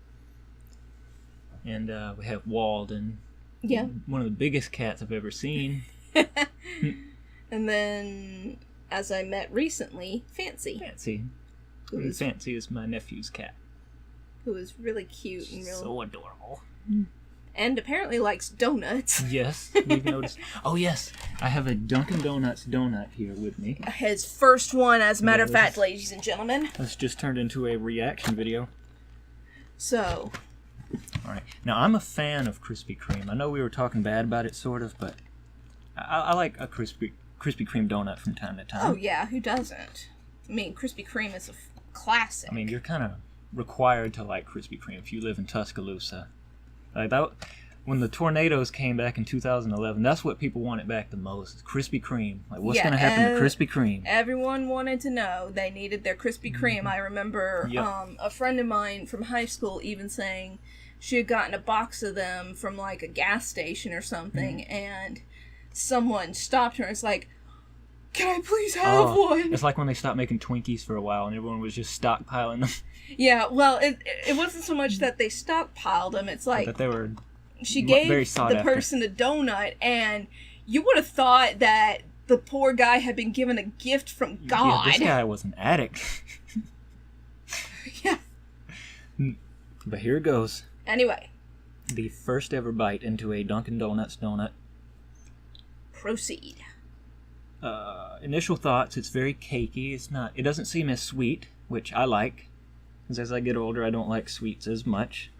And we have Walden. Yeah. One of the biggest cats I've ever seen. And then, as I met recently, Fancy. Fancy. Fancy is my nephew's cat. Who is really cute and real. So adorable. And apparently likes donuts. Yes, we've noticed. Oh, yes. I have a Dunkin' Donuts donut here with me. His first one, as a matter of fact, ladies and gentlemen. This just turned into a reaction video. So. Alright. Now, I'm a fan of Krispy Kreme. I know we were talking bad about it, sort of, but I like a Krispy Kreme donut from time to time. Oh, yeah. Who doesn't? I mean, Krispy Kreme is a classic. I mean, you're kind of required to like Krispy Kreme if you live in Tuscaloosa. Like that, when the tornadoes came back in 2011, that's what people wanted back the most. Krispy Kreme. Like, what's going to happen to Krispy Kreme? Everyone wanted to know. They needed their Krispy Kreme. I remember a friend of mine from high school even saying she had gotten a box of them from like a gas station or something, and someone stopped her and was like, "Can I please have one?" It's like when they stopped making Twinkies for a while and everyone was just stockpiling them. Yeah, well, it wasn't so much that they stockpiled them. It's like that they were she gave the person a donut, and you would have thought that the poor guy had been given a gift from God. Yeah, this guy was an addict. Yeah. But here it goes. Anyway. The first ever bite into a Dunkin' Donuts donut. Proceed. Initial thoughts, it's very cakey. It doesn't seem as sweet, which I like. Because as I get older, I don't like sweets as much.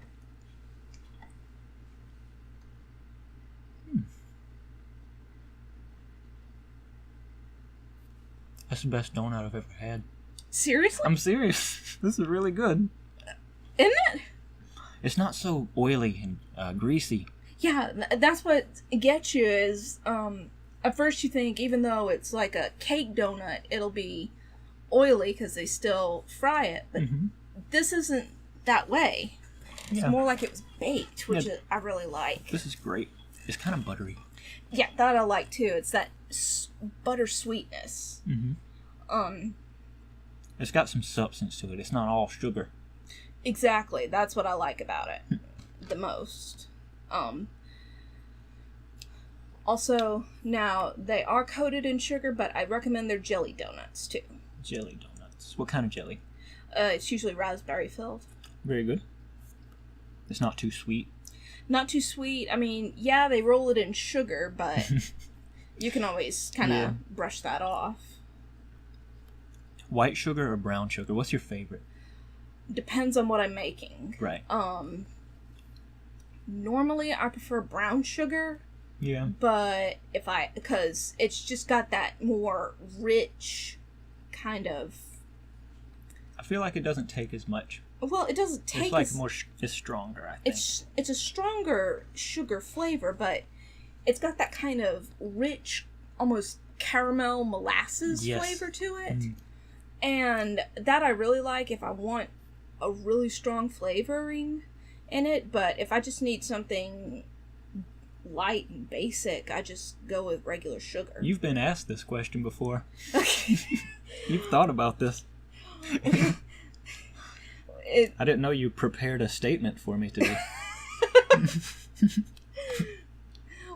That's the best donut I've ever had. Seriously? I'm serious. This is really good. Isn't it? It's not so oily and greasy. Yeah, that's what gets you is, at first you think even though it's like a cake donut, it'll be oily because they still fry it. But this isn't that way. It's more like it was baked, which I really like. This is great. It's kind of buttery. Yeah, that I like too. It's that butter sweetness. It's got some substance to it. It's not all sugar. Exactly. That's what I like about it the most. Also, now, they are coated in sugar, but I recommend their jelly donuts, too. Jelly donuts. What kind of jelly? It's usually raspberry filled. Very good. It's not too sweet. Not too sweet. I mean, yeah, they roll it in sugar, but you can always kind of brush that off. White sugar or brown sugar? What's your favorite? Depends on what I'm making. Right. Normally I prefer brown sugar. Yeah. But because it's just got that more rich kind of... I feel like it doesn't take as much. Well, it doesn't take it's like it's stronger, I think. It's a stronger sugar flavor, but it's got that kind of rich, almost caramel molasses flavor to it. And that I really like if I want a really strong flavoring in it, but if I just need something light and basic, I just go with regular sugar. You've been asked this question before. Okay. You've thought about this. I didn't know you prepared a statement for me today.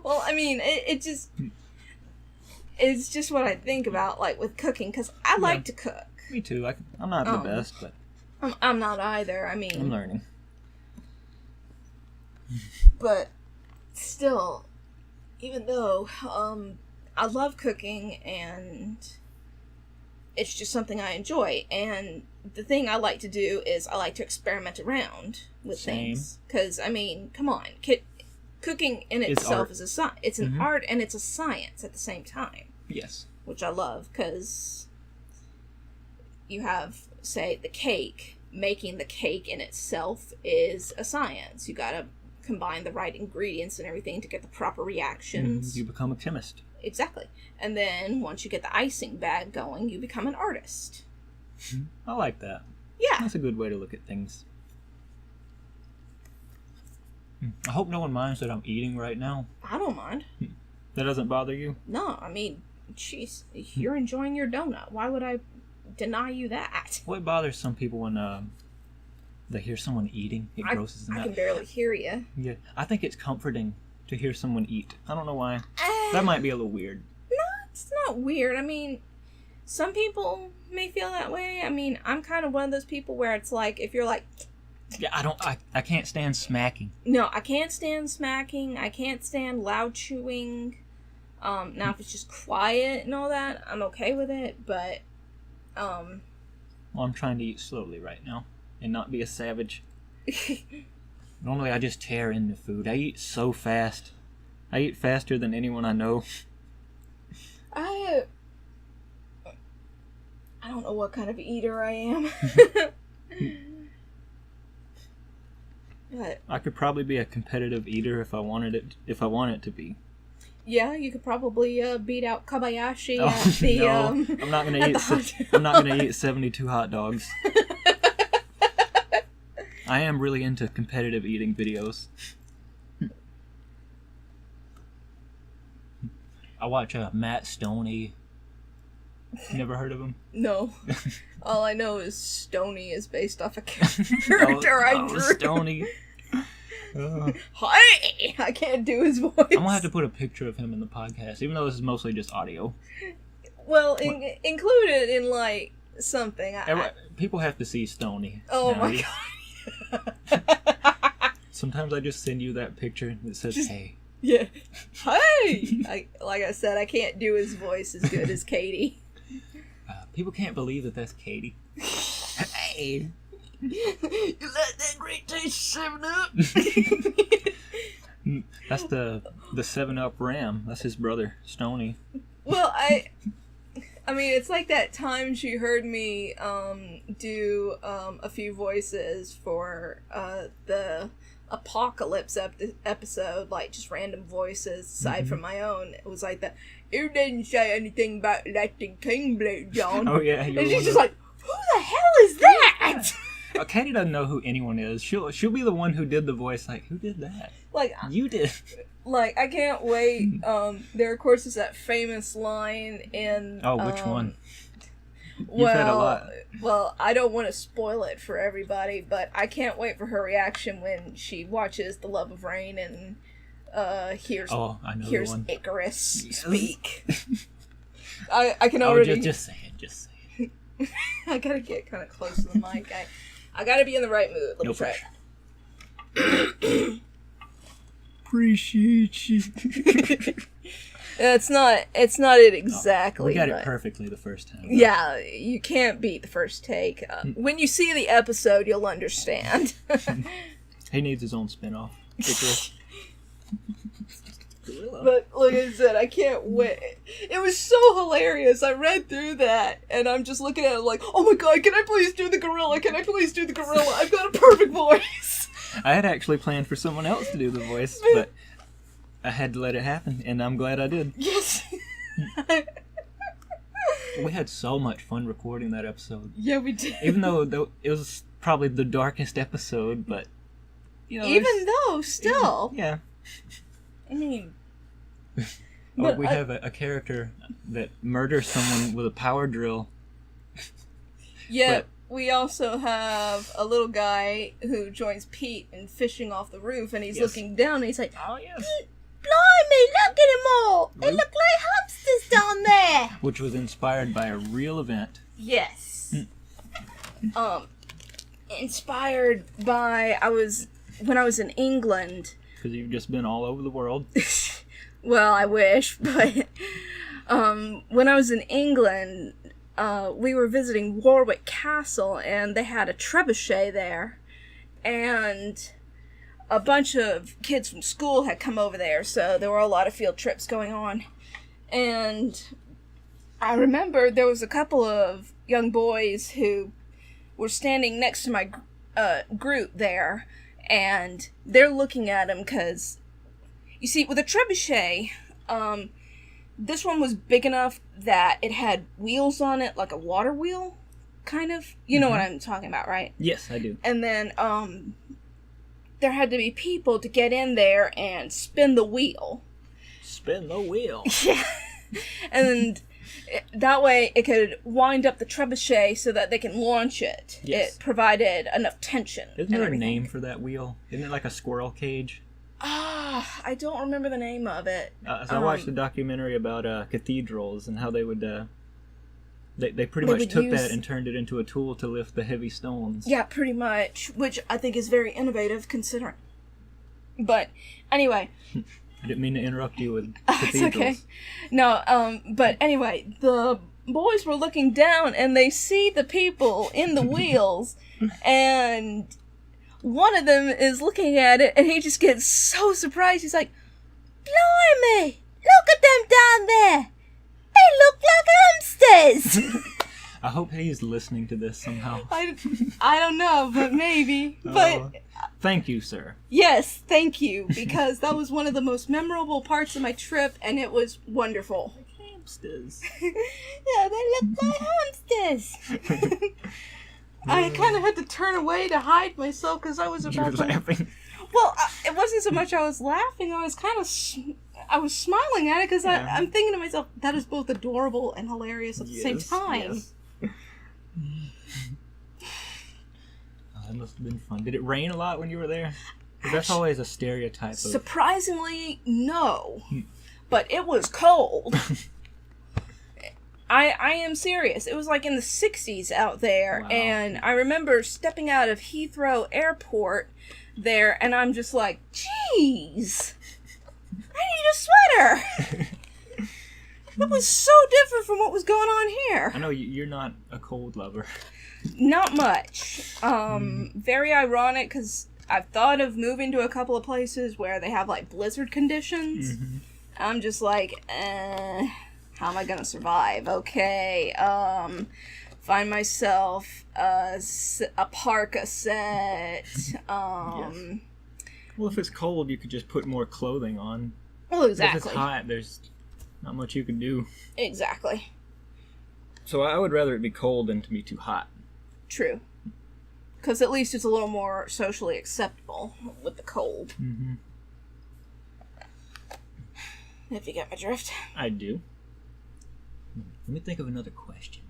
Well, I mean, it's just what I think about, like, with cooking, because I like to cook. Me too. I'm not the best, but... I'm not either. I mean... I'm learning. But still, even though I love cooking and it's just something I enjoy, and the thing I like to do is I like to experiment around with things. Because, I mean, come on. Cooking in itself is it's an art and it's a science at the same time. Yes. Which I love, because you have, say, the cake. Making the cake in itself is a science. You gotta combine the right ingredients and everything to get the proper reactions. You become a chemist. Exactly. And then once you get the icing bag going, you become an artist. I like that. Yeah. That's a good way to look at things. I hope no one minds that I'm eating right now. I don't mind. That doesn't bother you? No, I mean, jeez, you're enjoying your donut. Why would I deny you that? What bothers some people when they hear someone eating? It grosses them out. I can barely hear you. Yeah, I think it's comforting to hear someone eat. I don't know why. That might be a little weird. No, it's not weird. I mean, some people may feel that way. I mean, I'm kind of one of those people where it's like, if you're like... Yeah, I can't stand smacking. No, I can't stand smacking. I can't stand loud chewing. Now, if it's just quiet and all that, I'm okay with it, but... Well, I'm trying to eat slowly right now and not be a savage. Normally, I just tear into food. I eat so fast. I eat faster than anyone I know. I don't know what kind of eater I am. But I could probably be a competitive eater if I wanted it to be. Yeah, you could probably beat out Kobayashi at the no, I'm not gonna eat. I'm not gonna eat 72 hot dogs. I am really into competitive eating videos. I watch Matt Stoney. Never heard of him? No. All I know is Stoney is based off a character I drew. Stoney. Hi! I can't do his voice. I'm gonna have to put a picture of him in the podcast, even though this is mostly just audio. Well, include it in, like, something. People have to see Stoney. Oh my god. Sometimes I just send you that picture that says, hey. Yeah. Hey! Like I said, I can't do his voice as good as Katie. People can't believe that that's Katie. Hey! You like that great taste 7-Up? That's the 7-Up Ram. That's his brother, Stony. Well, I mean, it's like that time she heard me do a few voices for the Apocalypse episode, like just random voices aside from my own. It was like that. You didn't say anything about letting King Blue, John. Oh yeah, and she's just like, who the hell is that? Katie doesn't know who anyone is. She'll be the one who did the voice. Like, who did that? Like, you did. Like, I can't wait. There, of course, is that famous line in... Oh, which one? You've had a lot. Well, I don't want to spoil it for everybody, but I can't wait for her reaction when she watches The Love of Rain and hears Icarus speak. I can already... Just say it. I gotta get kind of close to the mic. I gotta be in the right mood. Let me try it. Appreciate you. It's not it exactly. We got it perfectly the first time. Yeah, you can't beat the first take. When you see the episode, you'll understand. He needs his own spinoff. But like I said, I can't wait. It was so hilarious. I read through that, and I'm just looking at it like, oh my god, can I please do the gorilla? Can I please do the gorilla? I've got a perfect voice. I had actually planned for someone else to do the voice, but I had to let it happen, and I'm glad I did. Yes. We had so much fun recording that episode. Yeah, we did. Even though it was probably the darkest episode, but you know, even though still, yeah. I mean, we have a character that murders someone with a power drill. Yeah, we also have a little guy who joins Pete in fishing off the roof, and he's looking down, and he's like, "Oh yes, blimey, look at them all! They look like hamsters down there." Which was inspired by a real event. Yes. Inspired by when I was in England. Because you've just been all over the world. Well, I wish, but when I was in England, we were visiting Warwick Castle, and they had a trebuchet there, and a bunch of kids from school had come over there, so there were a lot of field trips going on. And I remember there was a couple of young boys who were standing next to my group there, and they're looking at him because, you see, with a trebuchet, this one was big enough that it had wheels on it, like a water wheel, kind of. You know what I'm talking about, right? Yes, I do. And then there had to be people to get in there and spin the wheel. Spin the wheel? Yeah. And that way it could wind up the trebuchet so that they can launch it. Yes. It provided enough tension. Isn't there a name for that wheel? Isn't it like a squirrel cage? I don't remember the name of it. I watched a documentary about cathedrals and how they would... They pretty much took that and turned it into a tool to lift the heavy stones. Yeah, pretty much. Which I think is very innovative considering. But, anyway... I didn't mean to interrupt you with cathedrals. It's okay. No, but anyway, the boys were looking down and they see the people in the wheels, and one of them is looking at it and he just gets so surprised. He's like, blimey, look at them down there. They look like hamsters. I hope he's listening to this somehow. I don't know, but maybe. But thank you, sir. Yes, thank you, because that was one of the most memorable parts of my trip, and it was wonderful. Like hamsters. Yeah, they look like hamsters. I kind of had to turn away to hide myself because I was about to... laughing? Well, it wasn't so much I was laughing, I was kind of... I was smiling at it because I'm thinking to myself, that is both adorable and hilarious at the same time. Yes. That must have been fun. Did it rain a lot when you were there? Because that's always a stereotype of... Surprisingly, no. But it was cold. I am serious. It was like in the 60s out there. Wow. And I remember stepping out of Heathrow Airport there, and I'm just like, jeez. I a sweater. It was so different from what was going on here. I know you're not a cold lover. Not much. Very ironic because I've thought of moving to a couple of places where they have like blizzard conditions. Mm-hmm. I'm just like, how am I gonna survive? Okay, find myself a parka set. Yes. Well, if it's cold, you could just put more clothing on. Well, exactly. If it's hot, there's not much you can do. Exactly. So I would rather it be cold than to be too hot. True. Because at least it's a little more socially acceptable with the cold. Mm-hmm. If you get my drift. I do. Let me think of another question.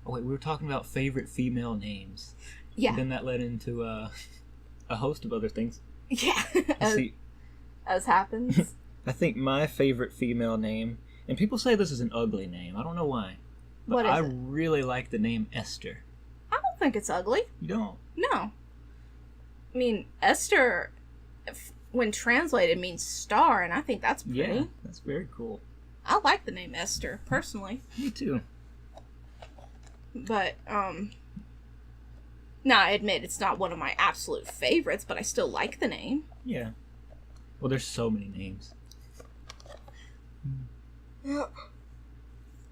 Oh wait, we were talking about favorite female names. Yeah. And then that led into a host of other things. Yeah. As happens. I think my favorite female name, and people say this is an ugly name. I don't know why. But what is I it? really like the name Esther. I don't think it's ugly. You don't? No. I mean, Esther, when translated, means star, and I think that's pretty. Yeah, that's very cool. I like the name Esther, personally. Me too. But, now I admit it's not one of my absolute favorites, but I still like the name. Yeah. Well, there's so many names.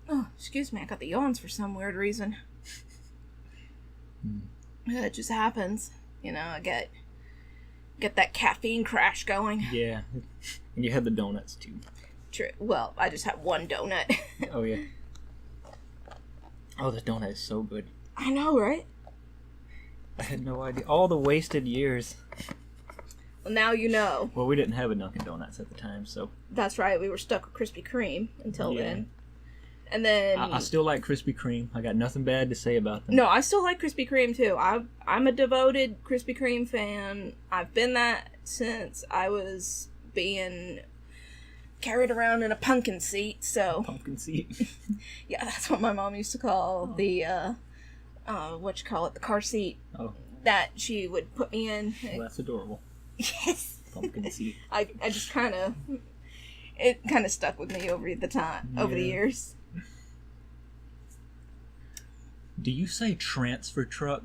Oh, excuse me, I got the yawns for some weird reason. It just happens. You know, I get that caffeine crash going. Yeah. And you had the donuts, too. True. Well, I just had one donut. Oh, yeah. Oh, the donut is so good. I know, right? I had no idea. All the wasted years. Well, now you know. Well, we didn't have a Dunkin' Donuts at the time, so... That's right, we were stuck with Krispy Kreme until then. And then... I still like Krispy Kreme. I got nothing bad to say about them. No, I still like Krispy Kreme, too. I'm a devoted Krispy Kreme fan. I've been that since I was being carried around in a pumpkin seat, so... Pumpkin seat? Yeah, that's what my mom used to call the, the car seat. Oh. That she would put me in. Well, that's adorable. Yes. Pumpkin seat. I just kind of... It kind of stuck with me over the years. Do you say transfer truck?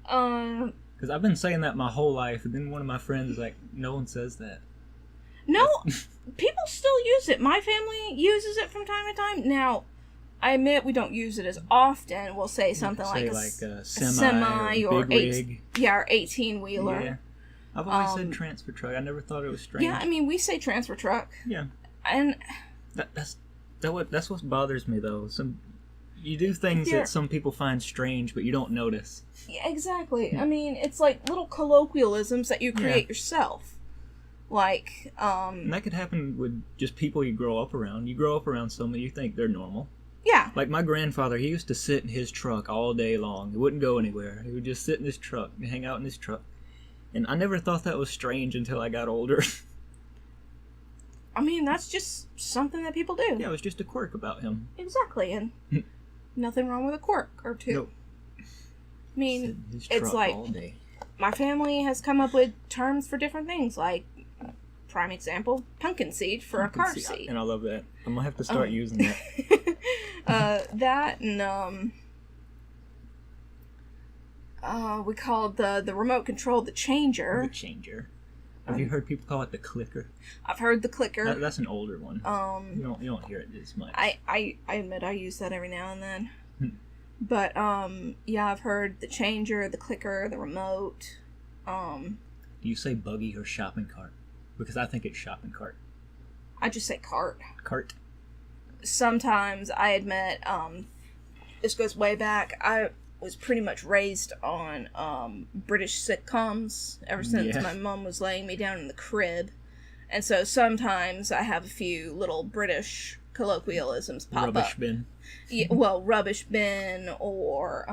Because I've been saying that my whole life, and then one of my friends is like, no one says that. No, people still use it. My family uses it from time to time. Now, I admit we don't use it as often. We'll say something like a semi or big rig. Or 18-wheeler. Yeah. I've always said transfer truck. I never thought it was strange. Yeah, I mean, we say transfer truck. Yeah. And that's what bothers me, though. You do things that some people find strange, but you don't notice. Yeah, exactly. I mean, it's like little colloquialisms that you create yourself. Like, And that could happen with just people you grow up around. You grow up around someone, you think they're normal. Yeah. Like my grandfather, he used to sit in his truck all day long. He wouldn't go anywhere. He would just sit in his truck and hang out in his truck. And I never thought that was strange until I got older. I mean, that's just something that people do. Yeah, it was just a quirk about him. Exactly, and nothing wrong with a quirk or two. Nope. I mean, it's like, all day. My family has come up with terms for different things, like, prime example, pumpkin seat for a car seat. And I love that. I'm going to have to start using that. That and, we called the remote control the changer. The changer. Have you heard people call it the clicker? I've heard the clicker. That's an older one. You don't hear it as much. I admit I use that every now and then. But yeah, I've heard the changer, the clicker, the remote. Do you say buggy or shopping cart? Because I think it's shopping cart. I just say cart. Cart. Sometimes I admit, this goes way back. I was pretty much raised on British sitcoms ever since my mom was laying me down in the crib. And so sometimes I have a few little British colloquialisms pop up. Rubbish bin. Yeah, well, rubbish bin, or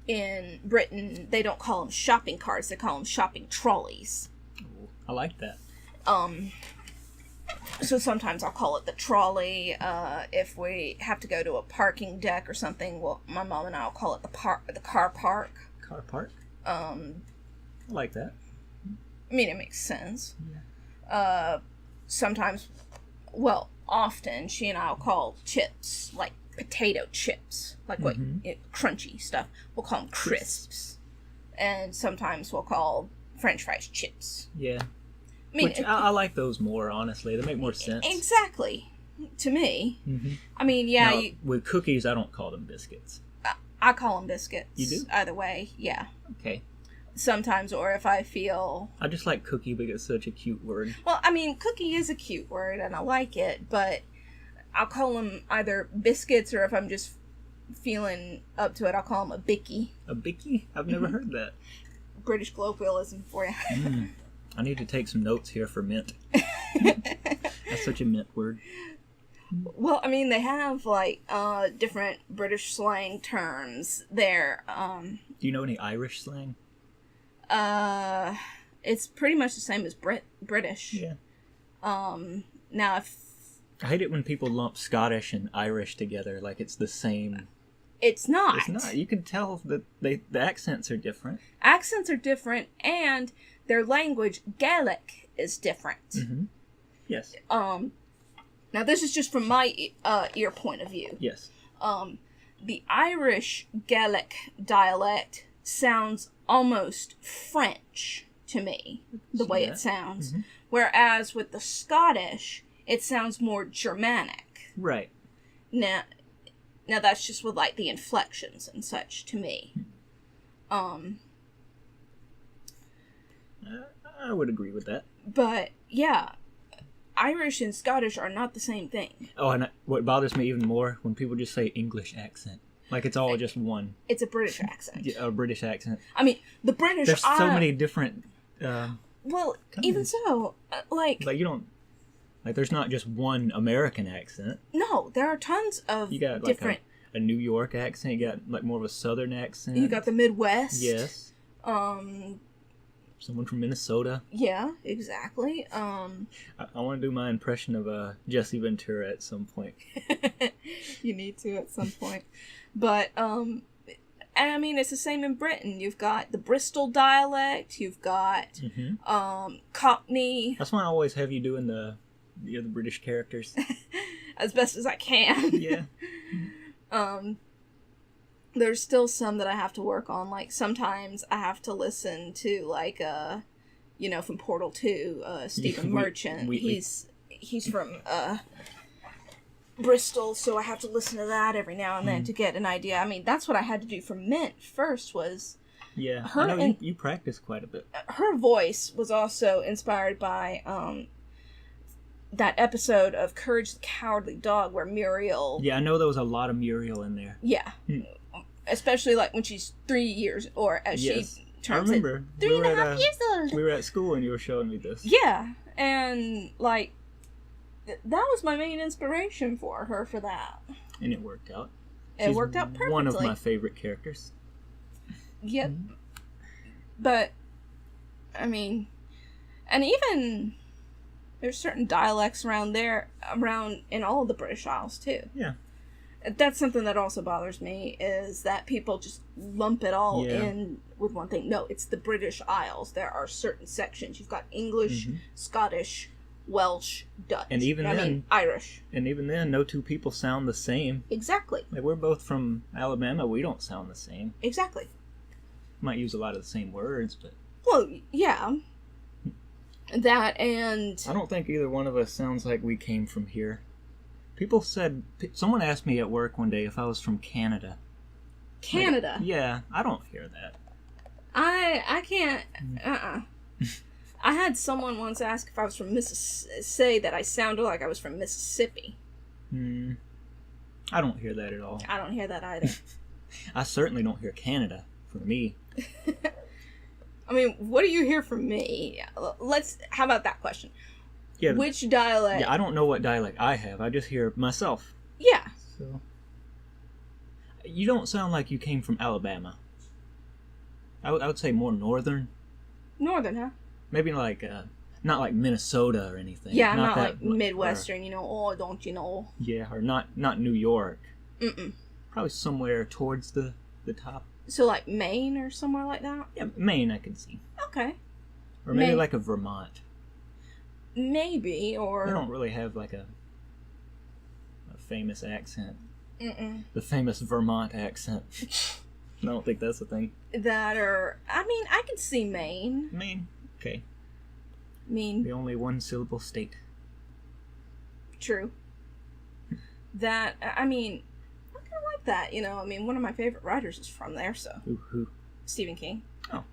in Britain, they don't call them shopping carts, they call them shopping trolleys. Ooh, I like that. So sometimes I'll call it the trolley. If we have to go to a parking deck or something, well, my mom and I will call it the car park. Car park? I like that. I mean, it makes sense. Yeah. Sometimes, well, often, she and I will call chips, like, potato chips. Like, what, crunchy stuff. We'll call them crisps. And sometimes we'll call French fries chips. Yeah. I mean, I like those more, honestly. They make more sense. Exactly. To me. Mm-hmm. I mean, yeah. Now, with cookies, I don't call them biscuits. I call them biscuits. You do? Either way, yeah. Okay. Sometimes, or if I feel... I just like cookie because it's such a cute word. Well, I mean, cookie is a cute word, and I like it, but I'll call them either biscuits, or if I'm just feeling up to it, I'll call them a bicky. A bicky? I've never heard that. British colloquialism for you. I need to take some notes here for mint. That's such a mint word. Well, I mean, they have, like, different British slang terms there. Do you know any Irish slang? It's pretty much the same as British. Yeah. Now, if... I hate it when people lump Scottish and Irish together like it's the same. It's not. It's not. You can tell that the accents are different. Accents are different, and their language, Gaelic, is different. Mm-hmm. Yes. Now, this is just from my ear point of view. Yes. The Irish Gaelic dialect sounds almost French to me, the way it sounds. Mm-hmm. Whereas with the Scottish, it sounds more Germanic. Right. Now that's just with, like, the inflections and such to me. I would agree with that. But, yeah, Irish and Scottish are not the same thing. Oh, and what bothers me even more, when people just say English accent. Like it's all just one. It's a British accent. Yeah, a British accent. I mean, the British... There's so many different... well, countries. even so, like... Like, you don't... Like, there's not just one American accent. No, there are tons of you got, like, different... a New York accent. You got, like, more of a Southern accent. You got the Midwest. Yes. Someone from Minnesota. Yeah, exactly. I want to do my impression of Jesse Ventura at some point. You need to at some point. But, and I mean, it's the same in Britain. You've got the Bristol dialect. You've got Cockney. That's why I always have you doing the other British characters. As best as I can. Yeah. There's still some that I have to work on. Like, sometimes I have to listen to, like, from Portal 2, Stephen Merchant. He's from, Bristol, so I have to listen to that every now and then to get an idea. I mean, that's what I had to do for Mint first was... Yeah, I know you practice quite a bit. Her voice was also inspired by, that episode of Courage the Cowardly Dog where Muriel... Yeah, I know there was a lot of Muriel in there. Yeah. Especially, like, when she's 3 years, or as she turns it... I remember. 3.5 years old. We were at school and you were showing me this. Yeah, and, like, that was my main inspiration for her for that. And it worked out. It worked out perfectly. One of my favorite characters. Yep. But, I mean, and even... There's certain dialects around in all of the British Isles, too. Yeah. That's something that also bothers me, is that people just lump it all in with one thing. No, it's the British Isles. There are certain sections. You've got English, Scottish, Welsh, Dutch. And even Irish. And even then, no two people sound the same. Exactly. Like, we're both from Alabama. We don't sound the same. Exactly. Might use a lot of the same words, but... Well, yeah. That and... I don't think either one of us sounds like we came from here. Someone asked me at work one day if I was from Canada. Canada? Like, yeah, I don't hear that. I can't... I had someone once ask if I was from say that I sounded like I was from Mississippi. I don't hear that at all. I don't hear that either. I certainly don't hear Canada from me. I mean, what do you hear from me? How about that question? Yeah. Which dialect? Yeah, I don't know what dialect I have. I just hear myself. Yeah. So, you don't sound like you came from Alabama. I would say more northern. Northern, huh? Maybe like, not like Minnesota or anything. Yeah, not like Midwestern, don't you know? Yeah, or not New York. Probably somewhere towards the top. So like Maine or somewhere like that? Yeah, Maine I can see. Okay. Or maybe like a Vermont. Maybe, or... They don't really have like a famous accent. Mm-mm. The famous Vermont accent. I don't think that's a thing. That, or... I mean, I can see Maine. Maine. Okay. Maine. The only one-syllable state. True. That, I mean, I kind of like that, you know. I mean, one of my favorite writers is from there, so... Who? Stephen King. Oh.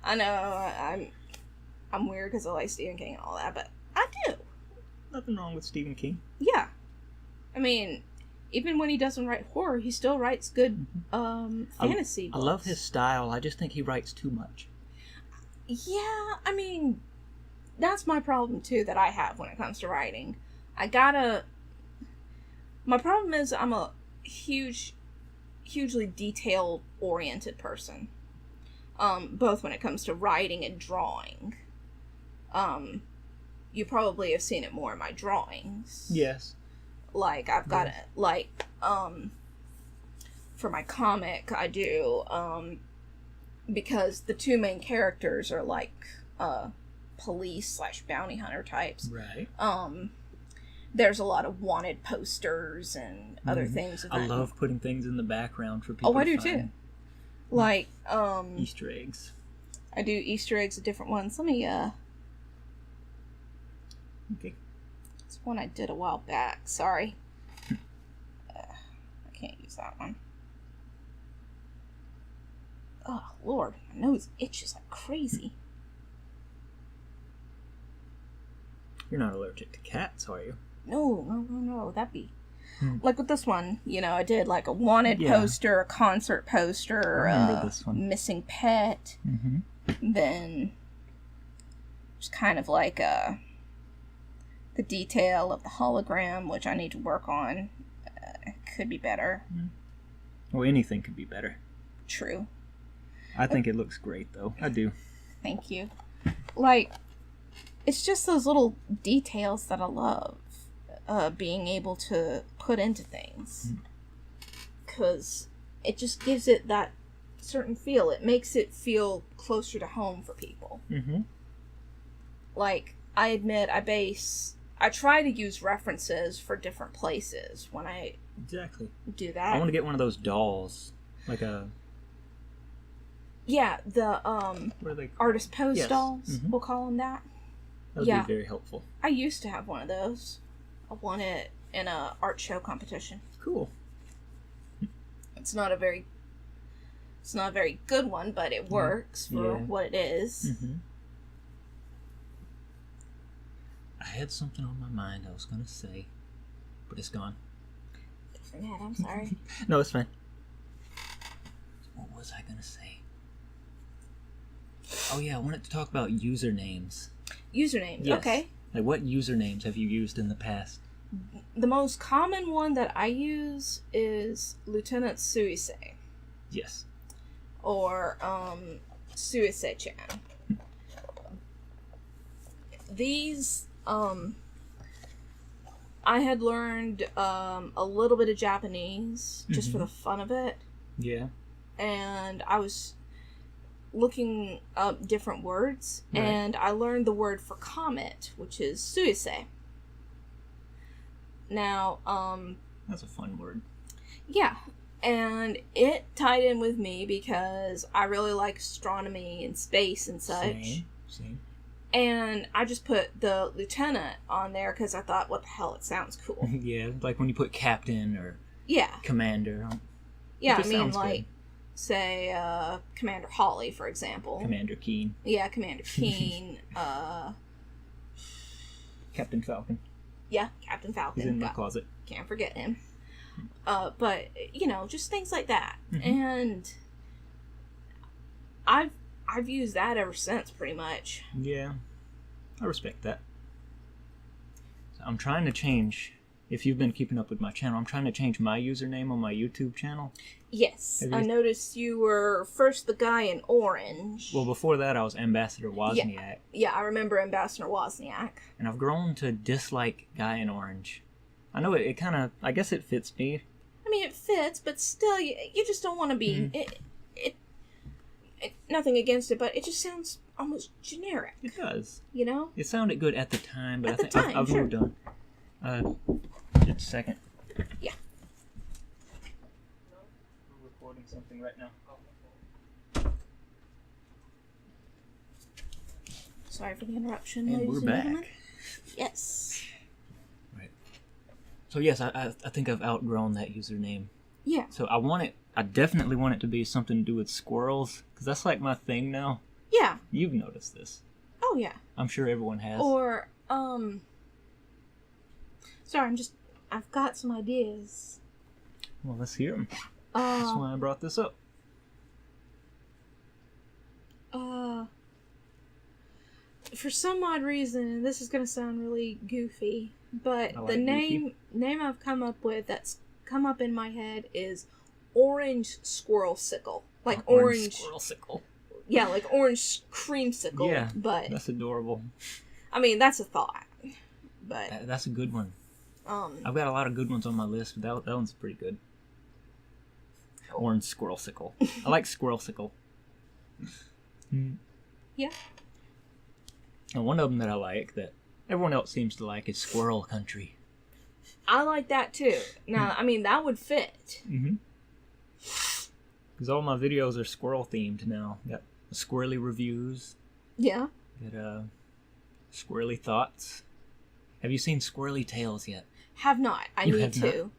I know, I'm weird because I like Stephen King and all that, but I do. Nothing wrong with Stephen King. Yeah. I mean, even when he doesn't write horror, he still writes good fantasy books. I love his style. I just think he writes too much. Yeah, I mean, that's my problem, too, that I have when it comes to writing. My problem is I'm a hugely detail-oriented person. Both when it comes to writing and drawing. You probably have seen it more in my drawings. Yes. Like, I've got it, like, for my comic, I do, because the two main characters are, like, police/bounty hunter types. Right. There's a lot of wanted posters and other things. I love putting things in the background for people to find. Oh, I do, too. Like, Easter eggs. I do Easter eggs of different ones. Let me, Okay. It's one I did a while back. Sorry. I can't use that one. Oh, Lord. My nose itches like crazy. You're not allergic to cats, are you? No. That'd be... Like with this one, you know, I did like a wanted poster, a concert poster, this one. Missing pet. Mm-hmm. Then just kind of like the detail of the hologram, which I need to work on. Could be better. Well, anything could be better. True. I think it looks great, though. I do. Thank you. Like, it's just those little details that I love. Being able to put into things. Because it just gives it that certain feel. It makes it feel closer to home for people. Mm-hmm. Like, I admit, I try to use references for different places when I do that. I want to get one of those dolls. Like a... Yeah, the what are they? artist pose dolls, we'll call them that. That would be very helpful. I used to have one of those. I won it in a art show competition. Cool. It's not a very good one, but it works for what it is. Mm-hmm. I had something on my mind I was going to say, but it's gone. Forget, I'm sorry. No, it's fine. What was I going to say? Oh yeah, I wanted to talk about usernames. Usernames, yes. Okay. Like, what usernames have you used in the past? The most common one that I use is Lieutenant Suise. Yes. Or, Suise-chan. These, I had learned, a little bit of Japanese, just for the fun of it. Yeah. And I was looking up different words, and I learned the word for comet, which is suise. Now, that's a fun word. Yeah, and it tied in with me because I really like astronomy and space and such. Same. And I just put the lieutenant on there because I thought, what the hell, it sounds cool. Yeah, like when you put captain or commander. Yeah, I mean, like, good. Say, Commander Holly, for example. Commander Keen. Yeah, Commander Keen. Captain Falcon. Yeah, Captain Falcon. He's in my closet. Can't forget him. But, you know, just things like that. And I've used that ever since, pretty much. Yeah, I respect that. So I'm trying to change, if you've been keeping up with my channel, I'm trying to change my username on my YouTube channel. Yes, I noticed you were first the guy in orange. Well, before that I was Ambassador Wozniak. Yeah, I remember Ambassador Wozniak. And I've grown to dislike Guy in Orange. I know it kind of, I guess it fits me. I mean, it fits, but still, you just don't want to be... Nothing against it, but it just sounds almost generic. It does. You know? It sounded good at the time, but At I think the time, I've sure. moved on. Just a second. Yeah. We're recording something right now. Sorry for the interruption, And ladies we're and back. gentlemen. Yes. Right. So yes, I think I've outgrown that username. Yeah. So I definitely want it to be something to do with squirrels, because that's like my thing now. Yeah. You've noticed this. Oh, yeah. I'm sure everyone has. Or, sorry, I've got some ideas. Well, let's hear them. That's why I brought this up. For some odd reason, and this is going to sound really goofy, but the name I've come up with that's come up in my head is Orange Squirrel Sickle. Like orange Squirrel sickle. Yeah, like orange creamsicle. Yeah, but that's adorable. I mean, that's a thought. But That's a good one. I've got a lot of good ones on my list, but that one's pretty good. Orange squirrel sickle. I like squirrel sickle. Yeah. And one of them that I like that everyone else seems to like is Squirrel Country. I like that too. Now, I mean, that would fit. Mm-hmm. Because all my videos are squirrel themed now. Got squirrely reviews. Yeah. Got squirrely thoughts. Have you seen Squirrely Tales yet? Have not. I need to.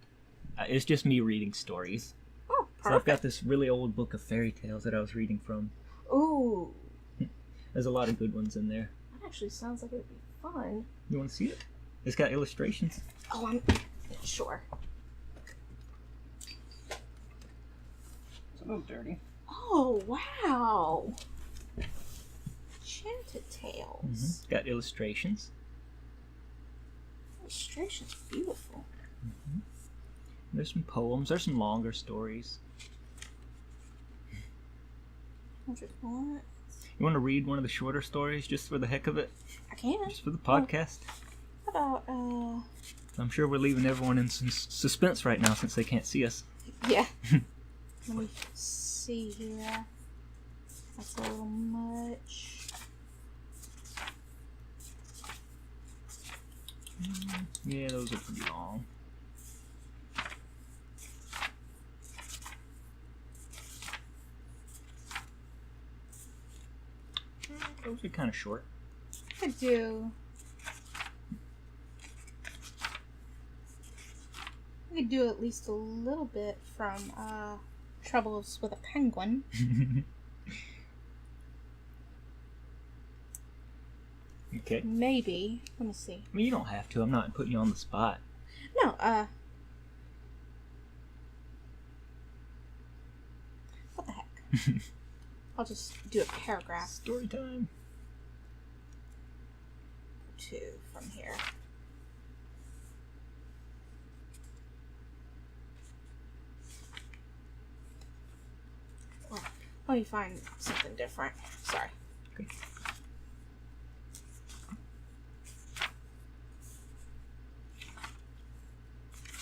It's just me reading stories. Oh, perfect. So I've got this really old book of fairy tales that I was reading from. Ooh. There's a lot of good ones in there. That actually sounds like it would be fun. You want to see it? It's got illustrations. Oh, I'm sure. It's a little dirty. Oh, wow. Enchanted Tales. Mm-hmm. Got illustrations. Illustration's beautiful. Mm-hmm. There's some poems. There's some longer stories. 100 what? You want to read one of the shorter stories just for the heck of it? I can. Just for the podcast? How about, I'm sure we're leaving everyone in some suspense right now since they can't see us. Yeah. Let me see here. That's a little much. Yeah, those are pretty long. Those are kind of short. I do. I could do at least a little bit from Troubles with a Penguin. Okay. Maybe. Let me see. I mean, you don't have to. I'm not putting you on the spot. No, what the heck? I'll just do a paragraph. Story time. 2 from here. Well, let me find something different. Sorry. Okay.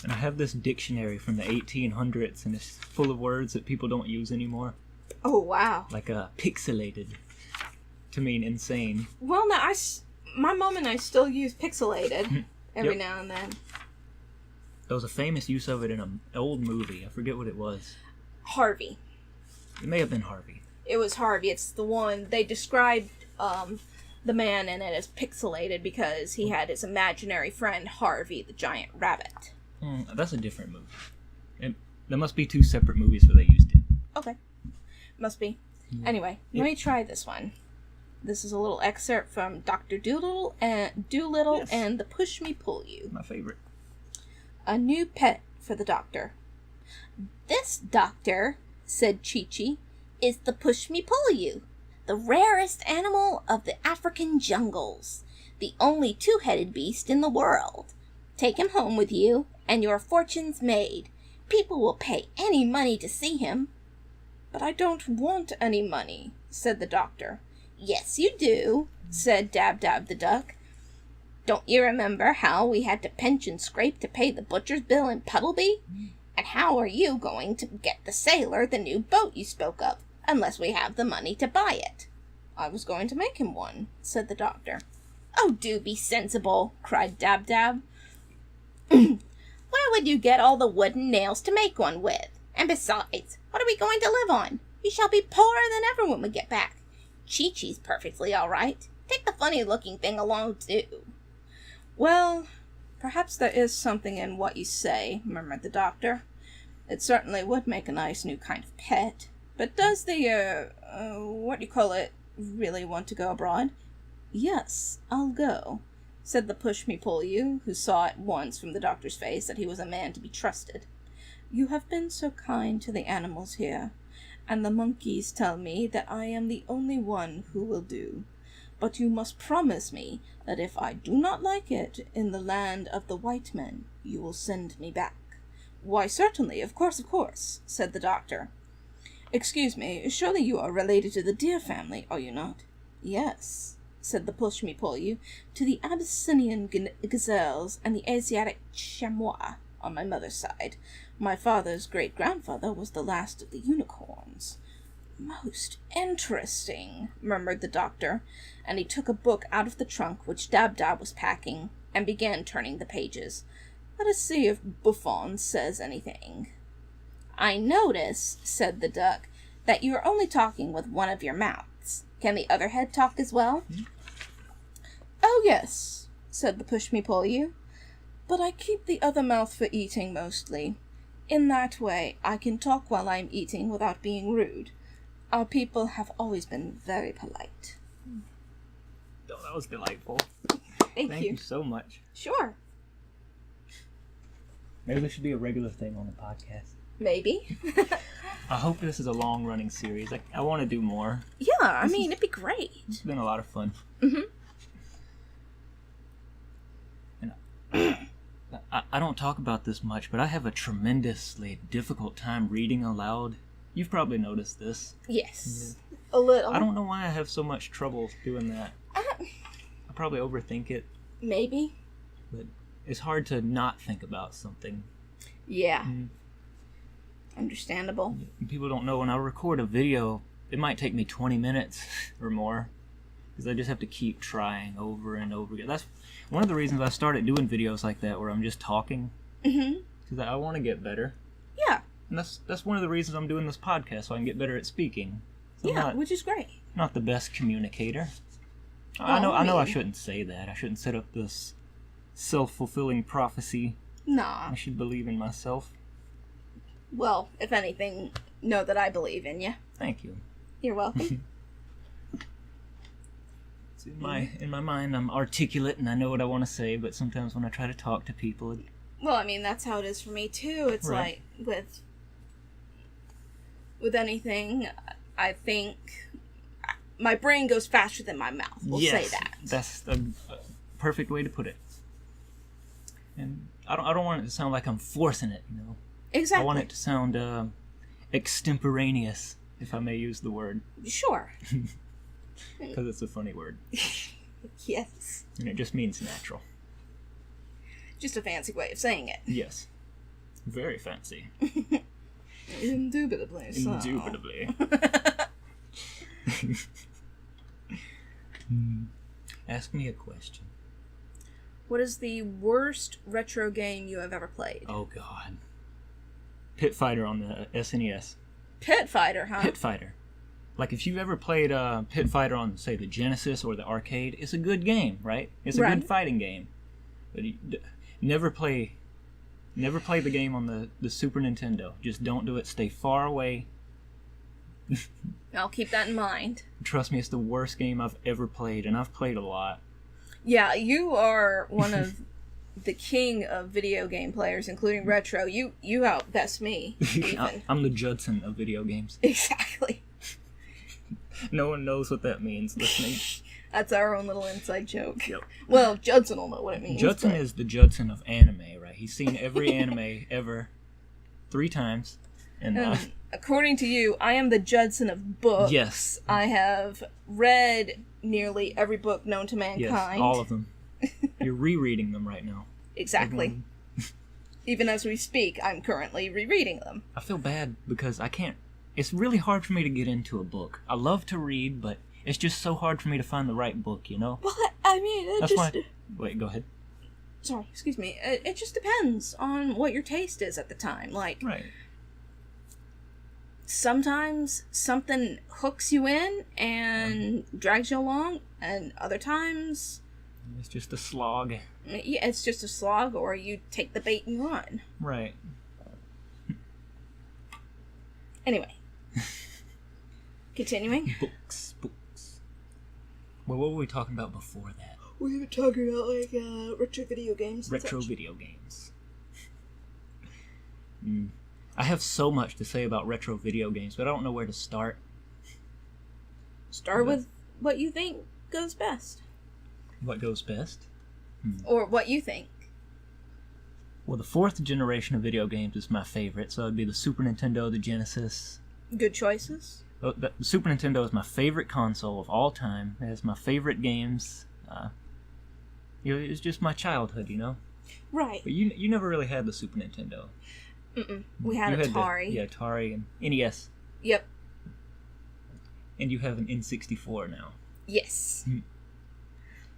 And I have this dictionary from the 1800s, and it's full of words that people don't use anymore. Oh, wow. Like pixelated to mean insane. Well, no, my mom and I still use pixelated every now and then. There was a famous use of it in an old movie. I forget what it was. Harvey. It may have been Harvey. It was Harvey. It's the one they described the man in it as pixelated because he had his imaginary friend Harvey, the giant rabbit. That's a different movie. There must be 2 separate movies where they used it. Okay. Must be. Anyway, let me try this one. This is a little excerpt from Dr. Doolittle and the Push Me Pull You. My favorite. A new pet for the doctor. This doctor, said Chi-Chi, is the Push Me Pull You, the rarest animal of the African jungles, the only 2-headed beast in the world. Take him home with you, and your fortune's made. People will pay any money to see him. But I don't want any money, said the doctor. Yes, you do, said Dab-Dab the duck. Don't you remember how we had to pinch and scrape to pay the butcher's bill in Puddleby? And how are you going to get the sailor the new boat you spoke of, unless we have the money to buy it? I was going to make him one, said the doctor. Oh, do be sensible, cried Dab-Dab. Where would you get all the wooden nails to make one with? And besides, what are we going to live on? We shall be poorer than ever when we get back. Chi-Chi's perfectly all right. Take the funny-looking thing along, too. Well, perhaps there is something in what you say, murmured the doctor. It certainly would make a nice new kind of pet. But does the, really want to go abroad? Yes, I'll go, said the push-me-pull-you, who saw at once from the doctor's face that he was a man to be trusted. You have been so kind to the animals here, and the monkeys tell me that I am the only one who will do. But you must promise me that if I do not like it in the land of the white men, you will send me back. Why, certainly, of course, said the doctor. Excuse me, surely you are related to the deer family, are you not? Yes, said the push-me-pull-you, to the Abyssinian gazelles and the Asiatic chamois on my mother's side. My father's great-grandfather was the last of the unicorns. Most interesting, murmured the doctor, and he took a book out of the trunk which Dab-Dab was packing, and began turning the pages. Let us see if Buffon says anything. I notice, said the duck, that you are only talking with one of your mouths. Can the other head talk as well? Oh, yes, said the push-me-pull-you, but I keep the other mouth for eating mostly. In that way, I can talk while I'm eating without being rude. Our people have always been very polite. Oh, that was delightful. Thank you. You so much. Sure. Maybe this should be a regular thing on the podcast. Maybe. I hope this is a long-running series. I want to do more. Yeah, I mean, it'd be great. It's been a lot of fun. Mm-hmm. And I don't talk about this much, but I have a tremendously difficult time reading aloud. You've probably noticed this. Yes. Yeah. A little. I don't know why I have so much trouble doing that. I probably overthink it. Maybe. But it's hard to not think about something. Yeah. Mm. Understandable. People don't know when I record a video, it might take me 20 minutes or more. Because I just have to keep trying over and over again. That's one of the reasons I started doing videos like that, where I'm just talking. Mm-hmm. Because I want to get better. Yeah. And that's one of the reasons I'm doing this podcast, so I can get better at speaking. So yeah, which is great. Not the best communicator. Oh, I know I shouldn't say that. I shouldn't set up this self-fulfilling prophecy. Nah. I should believe in myself. Well, if anything, know that I believe in you. Thank you. You're welcome. In my mind, I'm articulate and I know what I want to say, but sometimes when I try to talk to people... Well, I mean, that's how it is for me, too. It's right. Like, with anything, I think my brain goes faster than my mouth. We'll say that. That's a perfect way to put it. And I don't want it to sound like I'm forcing it, you know? Exactly. I want it to sound extemporaneous, if I may use the word. Sure. Because it's a funny word. Yes. And it just means natural. Just a fancy way of saying it. Yes. Very fancy. Indubitably so. Indubitably. Ask me a question. What is the worst retro game you have ever played? Oh, God. Pit Fighter on the SNES. Pit Fighter, huh? Pit Fighter. Like, if you've ever played Pit Fighter on, say, the Genesis or the arcade, it's a good game, right? It's a good fighting game. But never play the game on the Super Nintendo. Just don't do it. Stay far away. I'll keep that in mind. Trust me, it's the worst game I've ever played, and I've played a lot. Yeah, you are one of the king of video game players, including retro. You outbest me. I'm the Judson of video games. Exactly. No one knows what that means listening. That's our own little inside joke. Yep. Well, Judson will know what it means. Judson is the Judson of anime, right? He's seen every anime ever 3 times. And according to you, I am the Judson of books. Yes. I have read nearly every book known to mankind. Yes, all of them. You're rereading them right now. Exactly. Even as we speak, I'm currently rereading them. I feel bad because I can't... It's really hard for me to get into a book. I love to read, but It's just so hard for me to find the right book, you know? Well, I mean, That's why... Wait, go ahead. Sorry, excuse me. It just depends on what your taste is at the time. Like, right. Sometimes something hooks you in and drags you along, and other times... It's just a slog. Yeah, it's just a slog, or you take the bait and run. Right. Anyway. Continuing. Books. Well, what were we talking about before that? We were talking about, like, retro video games. Retro video games. I have so much to say about retro video games, but I don't know where to start. Start with what you think goes best. What goes best? Or what you think. Well, the 4th generation of video games is my favorite, so it'd be the Super Nintendo, the Genesis. Good choices. The Super Nintendo is my favorite console of all time. It has my favorite games. It was just my childhood, you know? Right. But you never really had the Super Nintendo. We had Atari. Atari and NES. Yep. And you have an N64 now. Yes.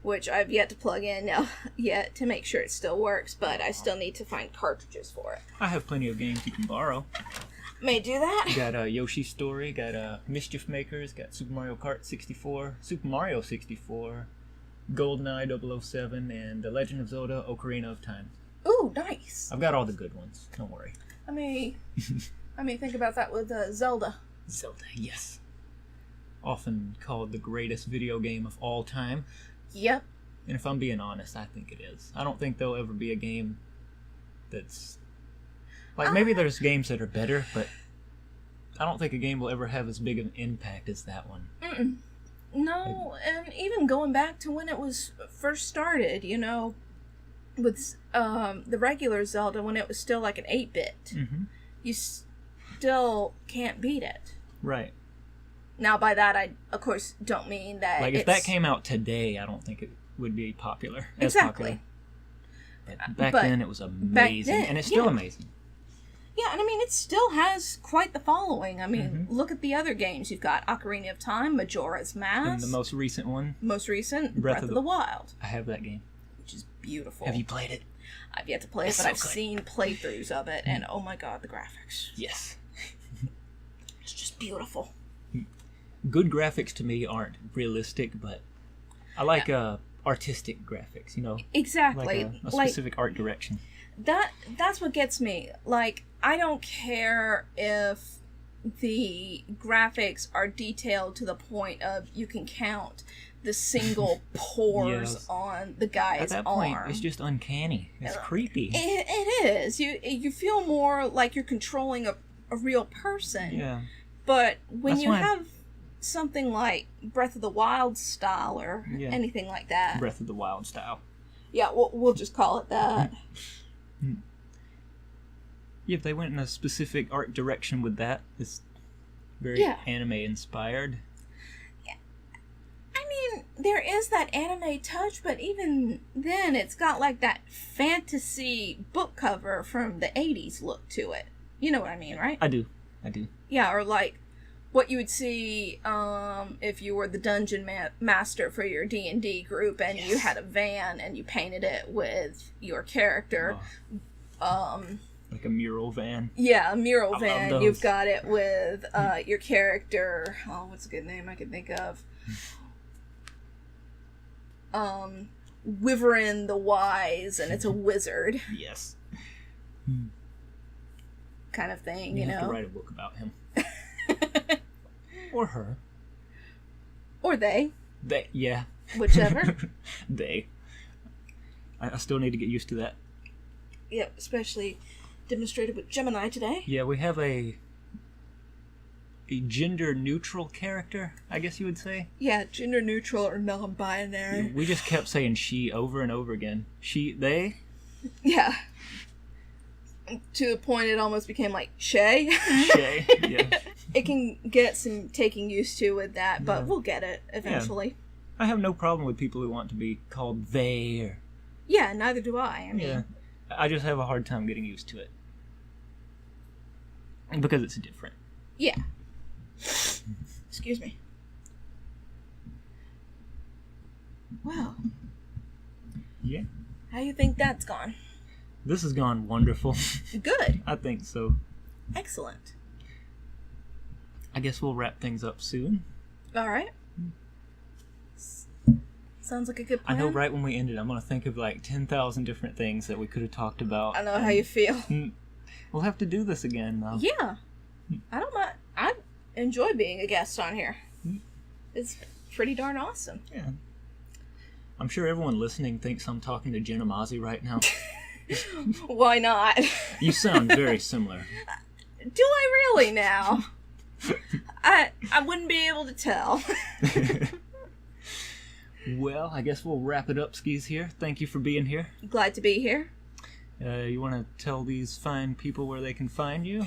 Which I've yet to plug in now yet to make sure it still works, but I still need to find cartridges for it. I have plenty of games you can borrow. May do that. Got Yoshi's Story, got Mischief Makers, got Super Mario Kart 64, Super Mario 64, GoldenEye 007, and The Legend of Zelda Ocarina of Time. Ooh, nice. I've got all the good ones, don't worry. I mean, think about that with Zelda. Zelda, yes. Often called the greatest video game of all time. Yep. And if I'm being honest, I think it is. I don't think there'll ever be a game that's... Like, maybe there's games that are better, but I don't think a game will ever have as big of an impact as that one. No, and even going back to when it was first started, you know, with the regular Zelda, when it was still like an 8-bit, you still can't beat it. Right. Now, by that, I, of course, don't mean that like, if that came out today, I don't think it would be popular. Exactly. But back then, it was amazing, and it's still amazing. Yeah, and I mean, it still has quite the following. I mean, look at the other games. You've got Ocarina of Time, Majora's Mask. And the most recent one. Breath of the Wild. I have that game. Which is beautiful. Have you played it? I've yet to play it, but I've seen playthroughs of it, and oh my god, the graphics. Yes. It's just beautiful. Good graphics to me aren't realistic, but I like artistic graphics, you know? Exactly. Like a specific art direction. That's what gets me. Like, I don't care if the graphics are detailed to the point of you can count the single pores on the guy's arm. At that point, it's just uncanny. It's creepy. It is. You feel more like you're controlling a real person. Yeah. But when you have something like Breath of the Wild style or anything like that. Breath of the Wild style. Yeah, we'll just call it that. Yeah, if they went in a specific art direction with that, it's very anime inspired. Yeah. I mean, there is that anime touch, but even then it's got like that fantasy book cover from the 80s look to it. You know what I mean, right? I do. Yeah, or like what you would see if you were the dungeon master for your D&D group and you had a van and you painted it with your character. Like a mural van. Yeah, a mural van. You've got it with your character. Oh, what's a good name I can think of? Wyvern the Wise, and it's a wizard. Yes. Kind of thing, you know? You have to write a book about him. Or her. Or they. They, yeah. Whichever. They. I still need to get used to that. Yep, especially demonstrated with Gemini today. Yeah, we have a gender-neutral character, I guess you would say. Yeah, gender-neutral or non-binary. We just kept saying she over and over again. She, they. Yeah. To the point it almost became like Shay. Shay, yeah. It can get some taking used to with that, but we'll get it eventually. Yeah. I have no problem with people who want to be called they or... Yeah, neither do I. I mean... I just have a hard time getting used to it. Because it's different. Yeah. Excuse me. Wow. Yeah. How do you think that's gone? This has gone wonderful. Good. I think so. Excellent. I guess we'll wrap things up soon. All right. Sounds like a good plan. I know right when we ended, I'm going to think of like 10,000 different things that we could have talked about. I know how you feel. We'll have to do this again, though. Yeah. I don't mind. I enjoy being a guest on here. It's pretty darn awesome. Yeah. I'm sure everyone listening thinks I'm talking to Jenna Mozzie right now. Why not? You sound very similar. Do I really now? I wouldn't be able to tell. Well, I guess we'll wrap it up, Skis, here. Thank you for being here. Glad to be here. You want to tell these fine people where they can find you?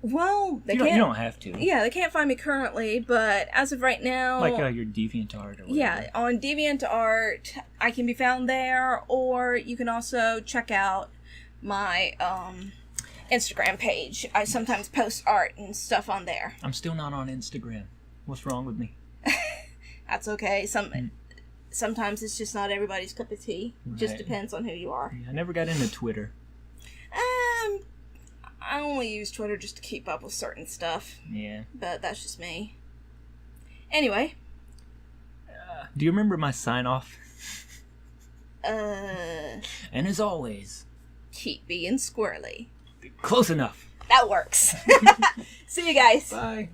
Well, they you can't. You don't have to. Yeah, they can't find me currently, but as of right now, like your DeviantArt or whatever. Yeah, on DeviantArt, I can be found there, or you can also check out my Instagram page. I sometimes post art and stuff on there. I'm still not on Instagram. What's wrong with me? That's okay. Sometimes it's just not everybody's cup of tea. Right. Just depends on who you are. Yeah, I never got into Twitter. I only use Twitter just to keep up with certain stuff. Yeah. But that's just me. Anyway. Do you remember my sign-off? And as always, keep being squirrely. Close enough. That works. See you guys. Bye.